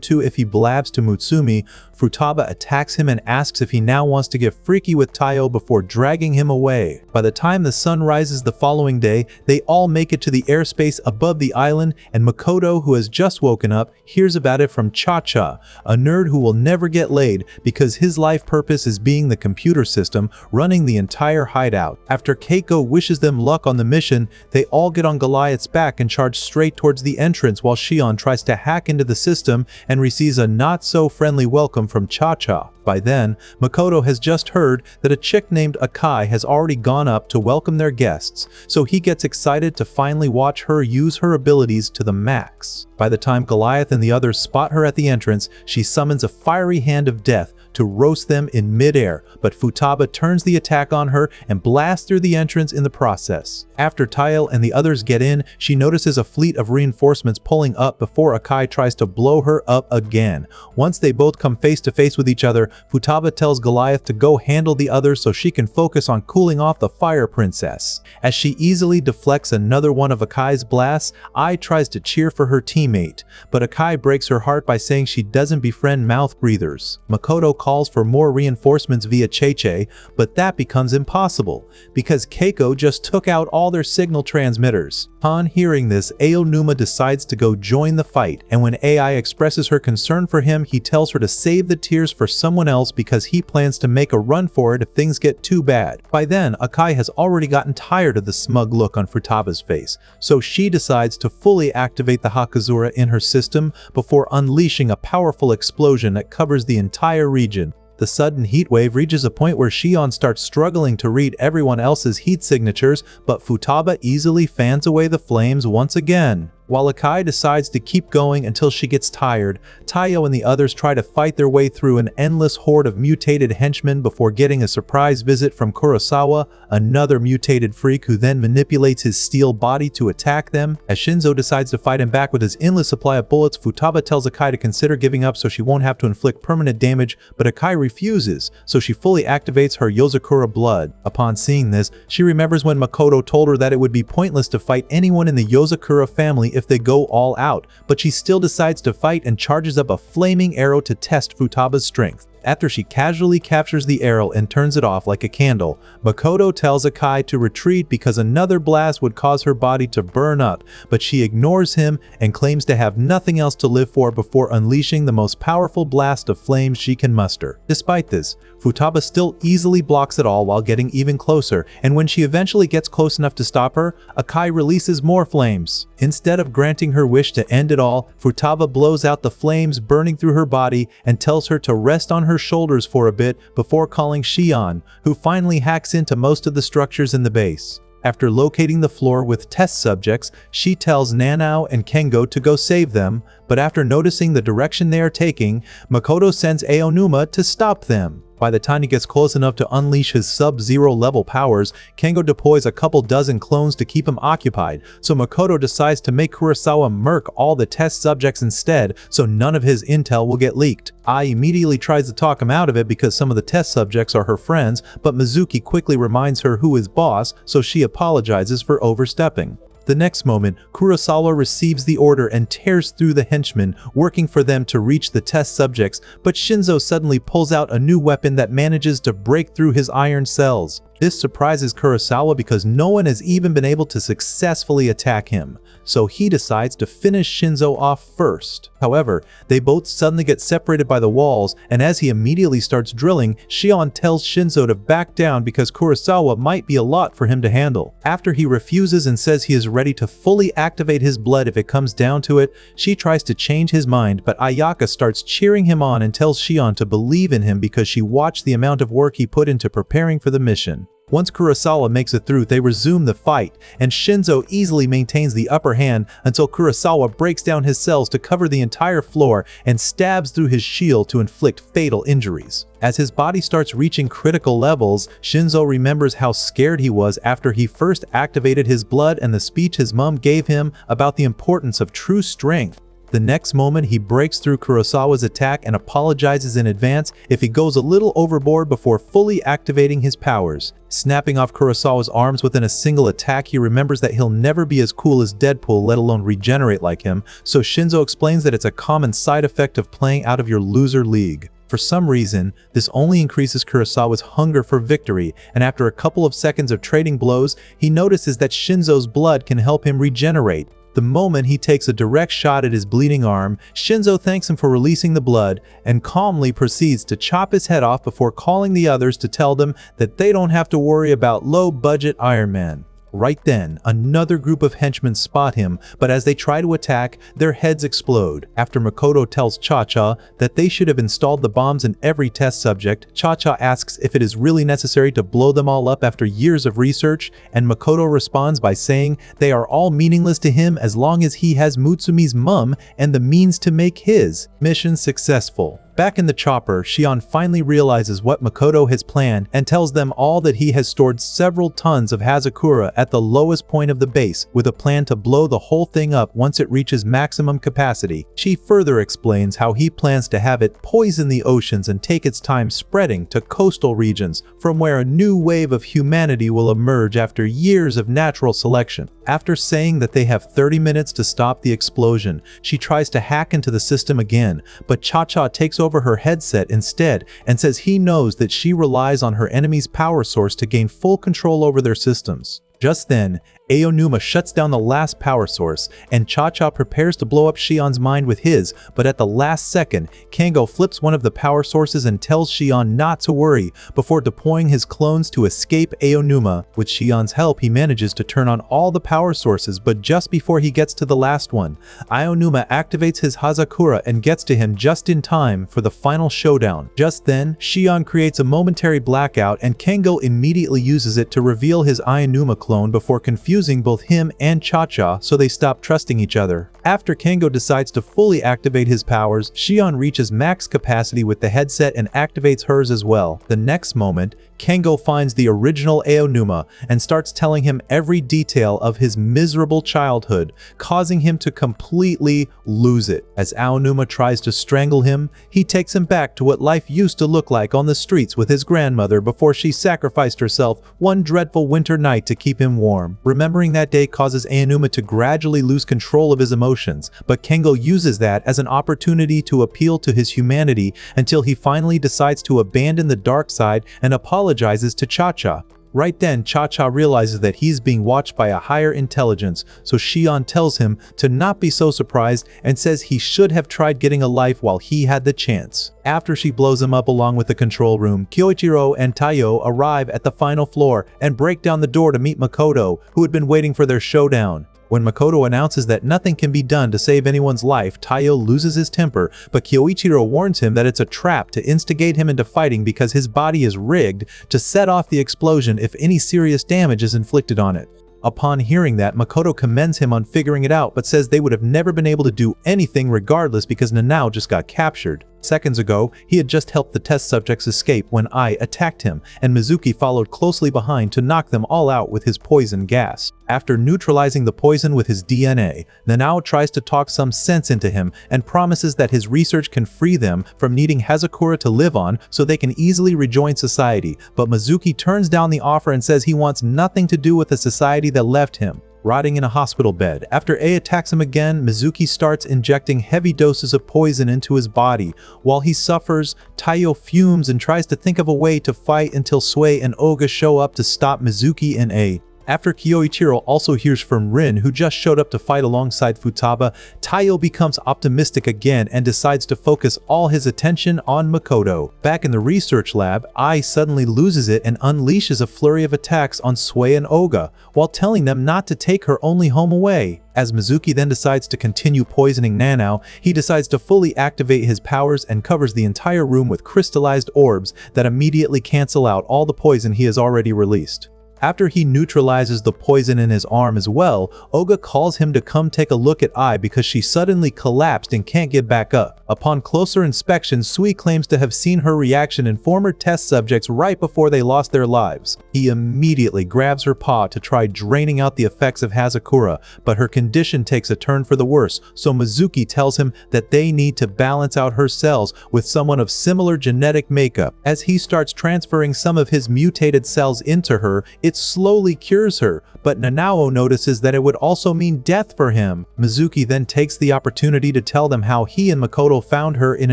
to if he blabs to Mutsumi, Futaba attacks him and asks if he now wants to get freaky with Taiyo before dragging him away. By the time the sun rises the following day, they all make it to the airspace above the island, and Makoto, who has just woken up, hears about it from Cha-Cha, a nerd who will never get laid because his life purpose is being the computer system running the entire hideout. After Keiko wishes them luck on the mission, they all get on Goliath's back and charge straight towards the entrance while Shion tries to hack into the system and receives a not-so-friendly welcome from Cha-Cha. By then, Makoto has just heard that a chick named Akai has already gone up to welcome their guests, so he gets excited to finally watch her use her abilities to the max. By the time Goliath and the others spot her at the entrance, she summons a fiery hand of death to roast them in midair, but Futaba turns the attack on her and blasts through the entrance in the process. After Taiyo and the others get in, she notices a fleet of reinforcements pulling up before Akai tries to blow her up again. Once they both come face to face with each other, Futaba tells Goliath to go handle the others so she can focus on cooling off the Fire Princess. As she easily deflects another one of Akai's blasts, Ai tries to cheer for her teammate, but Akai breaks her heart by saying she doesn't befriend mouth breathers. Makoto calls for more reinforcements via Cheche, but that becomes impossible because Keiko just took out all their signal transmitters. Upon hearing this, Aonuma decides to go join the fight, and when Ai expresses her concern for him, he tells her to save the tears for someone else because he plans to make a run for it if things get too bad. By then, Akai has already gotten tired of the smug look on Futaba's face, so she decides to fully activate the Hakazura in her system before unleashing a powerful explosion that covers the entire region. The sudden heat wave reaches a point where Shion starts struggling to read everyone else's heat signatures, but Futaba easily fans away the flames once again. While Akai decides to keep going until she gets tired, Taiyo and the others try to fight their way through an endless horde of mutated henchmen before getting a surprise visit from Kurosawa, another mutated freak who then manipulates his steel body to attack them. As Shinzo decides to fight him back with his endless supply of bullets, Futaba tells Akai to consider giving up so she won't have to inflict permanent damage, but Akai refuses, so she fully activates her Yozakura blood. Upon seeing this, she remembers when Makoto told her that it would be pointless to fight anyone in the Yozakura family if they go all out, but she still decides to fight and charges up a flaming arrow to test Futaba's strength. After she casually captures the arrow and turns it off like a candle, Makoto tells Akai to retreat because another blast would cause her body to burn up, but she ignores him and claims to have nothing else to live for before unleashing the most powerful blast of flames she can muster. Despite this, Futaba still easily blocks it all while getting even closer, and when she eventually gets close enough to stop her, Akai releases more flames. Instead of granting her wish to end it all, Futaba blows out the flames burning through her body and tells her to rest on her shoulders for a bit before calling Shion, who finally hacks into most of the structures in the base. After locating the floor with test subjects, she tells Nanao and Kengo to go save them, but after noticing the direction they are taking, Makoto sends Aonuma to stop them. By the time he gets close enough to unleash his sub-zero level powers, Kengo deploys a couple dozen clones to keep him occupied, so Makoto decides to make Kurosawa murk all the test subjects instead so none of his intel will get leaked. Ai immediately tries to talk him out of it because some of the test subjects are her friends, but Mizuki quickly reminds her who is boss, so she apologizes for overstepping. The next moment, Kurosawa receives the order and tears through the henchmen, working for them to reach the test subjects, but Shinzo suddenly pulls out a new weapon that manages to break through his iron cells. This surprises Kurosawa because no one has even been able to successfully attack him, so he decides to finish Shinzo off first. However, they both suddenly get separated by the walls, and as he immediately starts drilling, Shion tells Shinzo to back down because Kurosawa might be a lot for him to handle. After he refuses and says he is ready to fully activate his blood if it comes down to it, she tries to change his mind, but Ayaka starts cheering him on and tells Shion to believe in him because she watched the amount of work he put into preparing for the mission. Once Kurosawa makes it through, they resume the fight, and Shinzo easily maintains the upper hand until Kurosawa breaks down his cells to cover the entire floor and stabs through his shield to inflict fatal injuries. As his body starts reaching critical levels, Shinzo remembers how scared he was after he first activated his blood and the speech his mom gave him about the importance of true strength. The next moment, he breaks through Kurosawa's attack and apologizes in advance if he goes a little overboard before fully activating his powers. Snapping off Kurosawa's arms within a single attack, he remembers that he'll never be as cool as Deadpool, let alone regenerate like him, so Shinzo explains that it's a common side effect of playing out of your loser league. For some reason, this only increases Kurosawa's hunger for victory, and after a couple of seconds of trading blows, he notices that Shinzo's blood can help him regenerate. The moment he takes a direct shot at his bleeding arm, Shinzo thanks him for releasing the blood and calmly proceeds to chop his head off before calling the others to tell them that they don't have to worry about low-budget Iron Man. Right then, another group of henchmen spot him, but as they try to attack, their heads explode. After Makoto tells Cha-Cha that they should have installed the bombs in every test subject, Cha-Cha asks if it is really necessary to blow them all up after years of research, and Makoto responds by saying they are all meaningless to him as long as he has Mutsumi's mum and the means to make his mission successful. Back in the chopper, Shion finally realizes what Makoto has planned and tells them all that he has stored several tons of Hazakura at the lowest point of the base with a plan to blow the whole thing up once it reaches maximum capacity. She further explains how he plans to have it poison the oceans and take its time spreading to coastal regions from where a new wave of humanity will emerge after years of natural selection. After saying that they have 30 minutes to stop the explosion, she tries to hack into the system again, but Cha-Cha takes over her headset instead and says he knows that she relies on her enemy's power source to gain full control over their systems. Just then, Aonuma shuts down the last power source, and Cha-Cha prepares to blow up Shion's mind with his, but at the last second, Kengo flips one of the power sources and tells Shion not to worry before deploying his clones to escape Aonuma. With Shion's help, he manages to turn on all the power sources, but just before he gets to the last one, Aonuma activates his Hazakura and gets to him just in time for the final showdown. Just then, Shion creates a momentary blackout, and Kengo immediately uses it to reveal his Aonuma clone before confusing both him and Cha-Cha, so they stop trusting each other. After Kengo decides to fully activate his powers, Shion reaches max capacity with the headset and activates hers as well. The next moment, Kengo finds the original Aonuma and starts telling him every detail of his miserable childhood, causing him to completely lose it. As Aonuma tries to strangle him, he takes him back to what life used to look like on the streets with his grandmother before she sacrificed herself one dreadful winter night to keep him warm. Remember Remembering that day causes Aonuma to gradually lose control of his emotions, but Kengo uses that as an opportunity to appeal to his humanity until he finally decides to abandon the dark side and apologizes to Cha-Cha. Right then, Cha-Cha realizes that he's being watched by a higher intelligence, so Shion tells him to not be so surprised and says he should have tried getting a life while he had the chance. After she blows him up along with the control room, Kyoichiro and Taiyo arrive at the final floor and break down the door to meet Makoto, who had been waiting for their showdown. When Makoto announces that nothing can be done to save anyone's life, Taiyo loses his temper, but Kyoichiro warns him that it's a trap to instigate him into fighting because his body is rigged to set off the explosion if any serious damage is inflicted on it. Upon hearing that, Makoto commends him on figuring it out, but says they would have never been able to do anything regardless because Nanao just got captured. Seconds ago, he had just helped the test subjects escape when Ai attacked him, and Mizuki followed closely behind to knock them all out with his poison gas. After neutralizing the poison with his DNA, Nanao tries to talk some sense into him and promises that his research can free them from needing Hazakura to live on so they can easily rejoin society, but Mizuki turns down the offer and says he wants nothing to do with the society that left him. Rotting in a hospital bed, after A attacks him again, Mizuki starts injecting heavy doses of poison into his body. While he suffers, Taiyo fumes and tries to think of a way to fight until Sui and Oga show up to stop Mizuki and A. After Kyoichiro also hears from Rin, who just showed up to fight alongside Futaba, Taiyo becomes optimistic again and decides to focus all his attention on Makoto. Back in the research lab, Ai suddenly loses it and unleashes a flurry of attacks on Sui and Oga, while telling them not to take her only home away. As Mizuki then decides to continue poisoning Nanao, he decides to fully activate his powers and covers the entire room with crystallized orbs that immediately cancel out all the poison he has already released. After he neutralizes the poison in his arm as well, Oga calls him to come take a look at Ai because she suddenly collapsed and can't get back up. Upon closer inspection, Sui claims to have seen her reaction in former test subjects right before they lost their lives. He immediately grabs her paw to try draining out the effects of Hazakura, but her condition takes a turn for the worse, so Mizuki tells him that they need to balance out her cells with someone of similar genetic makeup. As he starts transferring some of his mutated cells into her, it slowly cures her, but Nanao notices that it would also mean death for him. Mizuki then takes the opportunity to tell them how he and Makoto found her in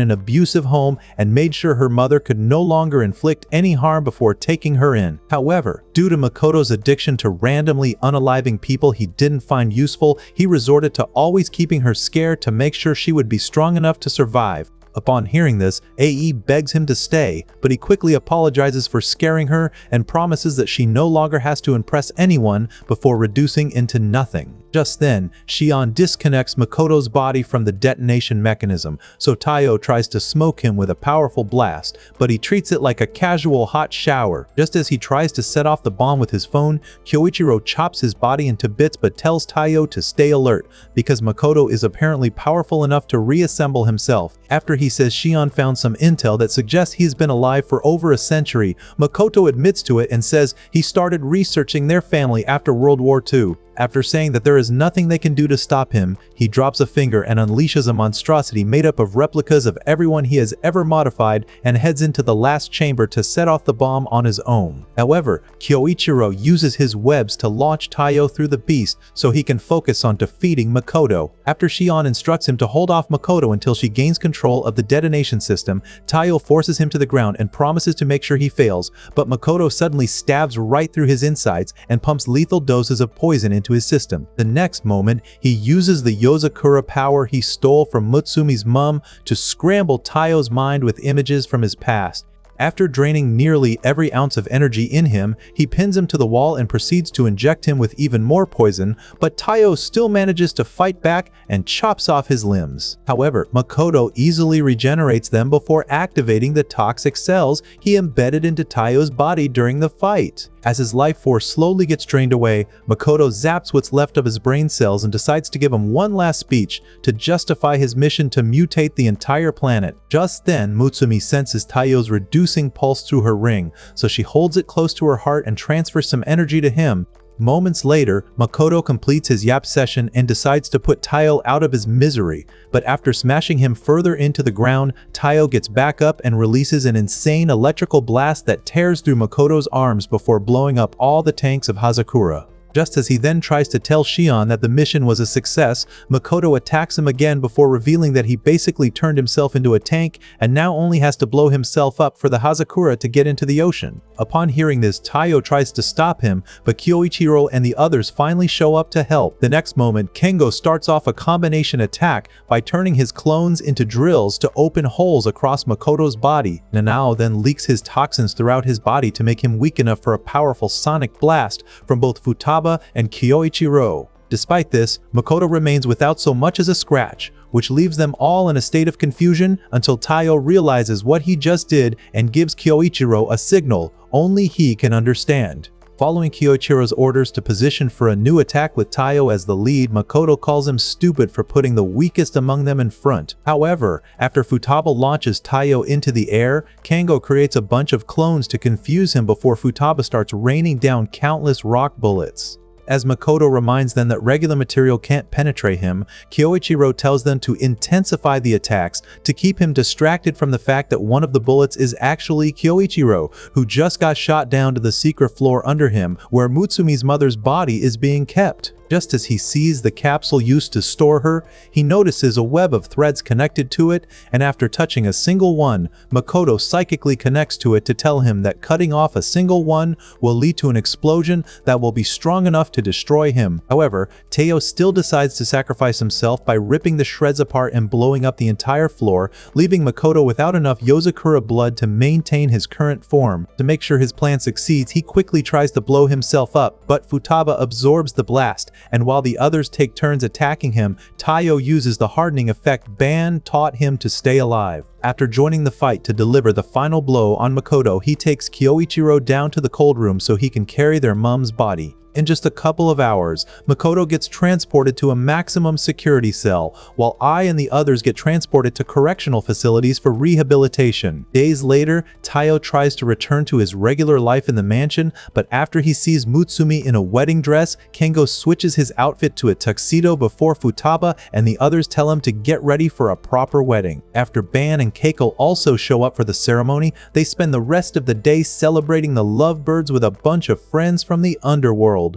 an abusive home and made sure her mother could no longer inflict any harm before taking her in. However, due to Makoto's addiction to randomly unaliving people he didn't find useful, he resorted to always keeping her scared to make sure she would be strong enough to survive. Upon hearing this, AE begs him to stay, but he quickly apologizes for scaring her and promises that she no longer has to impress anyone before reducing into nothing. Just then, Shion disconnects Makoto's body from the detonation mechanism, so Taiyo tries to smoke him with a powerful blast, but he treats it like a casual hot shower. Just as he tries to set off the bomb with his phone, Kyoichiro chops his body into bits but tells Taiyo to stay alert, because Makoto is apparently powerful enough to reassemble himself. After he says Shion found some intel that suggests he's been alive for over a century, Makoto admits to it and says he started researching their family after World War II. After saying that there is nothing they can do to stop him, he drops a finger and unleashes a monstrosity made up of replicas of everyone he has ever modified and heads into the last chamber to set off the bomb on his own. However, Kyoichiro uses his webs to launch Taiyo through the beast so he can focus on defeating Makoto. After Shion instructs him to hold off Makoto until she gains control of the detonation system, Taiyo forces him to the ground and promises to make sure he fails, but Makoto suddenly stabs right through his insides and pumps lethal doses of poison into his system. The next moment, he uses the Yozakura power he stole from Mutsumi's mum to scramble Taiyo's mind with images from his past. After draining nearly every ounce of energy in him, he pins him to the wall and proceeds to inject him with even more poison, but Taiyo still manages to fight back and chops off his limbs. However, Makoto easily regenerates them before activating the toxic cells he embedded into Taiyo's body during the fight. As his life force slowly gets drained away, Makoto zaps what's left of his brain cells and decides to give him one last speech to justify his mission to mutate the entire planet. Just then, Mutsumi senses Taiyo's reducing pulse through her ring, so she holds it close to her heart and transfers some energy to him. Moments later, Makoto completes his yap session and decides to put Taiyo out of his misery, but after smashing him further into the ground, Taiyo gets back up and releases an insane electrical blast that tears through Makoto's arms before blowing up all the tanks of Hazakura. Just as he then tries to tell Shion that the mission was a success, Makoto attacks him again before revealing that he basically turned himself into a tank and now only has to blow himself up for the Hazakura to get into the ocean. Upon hearing this, Taiyo tries to stop him, but Kyoichiro and the others finally show up to help. The next moment, Kengo starts off a combination attack by turning his clones into drills to open holes across Makoto's body. Nanao then leaks his toxins throughout his body to make him weak enough for a powerful sonic blast from both Futaba and Kyoichiro. Despite this, Makoto remains without so much as a scratch, which leaves them all in a state of confusion until Taiyo realizes what he just did and gives Kyoichiro a signal only he can understand. Following Kyoichiro's orders to position for a new attack with Taiyo as the lead, Makoto calls him stupid for putting the weakest among them in front. However, after Futaba launches Taiyo into the air, Kengo creates a bunch of clones to confuse him before Futaba starts raining down countless rock bullets. As Makoto reminds them that regular material can't penetrate him, Kyoichiro tells them to intensify the attacks to keep him distracted from the fact that one of the bullets is actually Kyoichiro, who just got shot down to the secret floor under him, where Mutsumi's mother's body is being kept. Just as he sees the capsule used to store her, he notices a web of threads connected to it, and after touching a single one, Makoto psychically connects to it to tell him that cutting off a single one will lead to an explosion that will be strong enough to destroy him. However, Taiyo still decides to sacrifice himself by ripping the shreds apart and blowing up the entire floor, leaving Makoto without enough Yozakura blood to maintain his current form. To make sure his plan succeeds, he quickly tries to blow himself up, but Futaba absorbs the blast, and while the others take turns attacking him, Taiyo uses the hardening effect Ban taught him to stay alive. After joining the fight to deliver the final blow on Makoto, he takes Kyoichiro down to the cold room so he can carry their mom's body. In just a couple of hours, Makoto gets transported to a maximum security cell, while I and the others get transported to correctional facilities for rehabilitation. Days later, Taiyo tries to return to his regular life in the mansion, but after he sees Mutsumi in a wedding dress, Kengo switches his outfit to a tuxedo before Futaba and the others tell him to get ready for a proper wedding. After Ban and Keiko also show up for the ceremony, they spend the rest of the day celebrating the lovebirds with a bunch of friends from the underworld.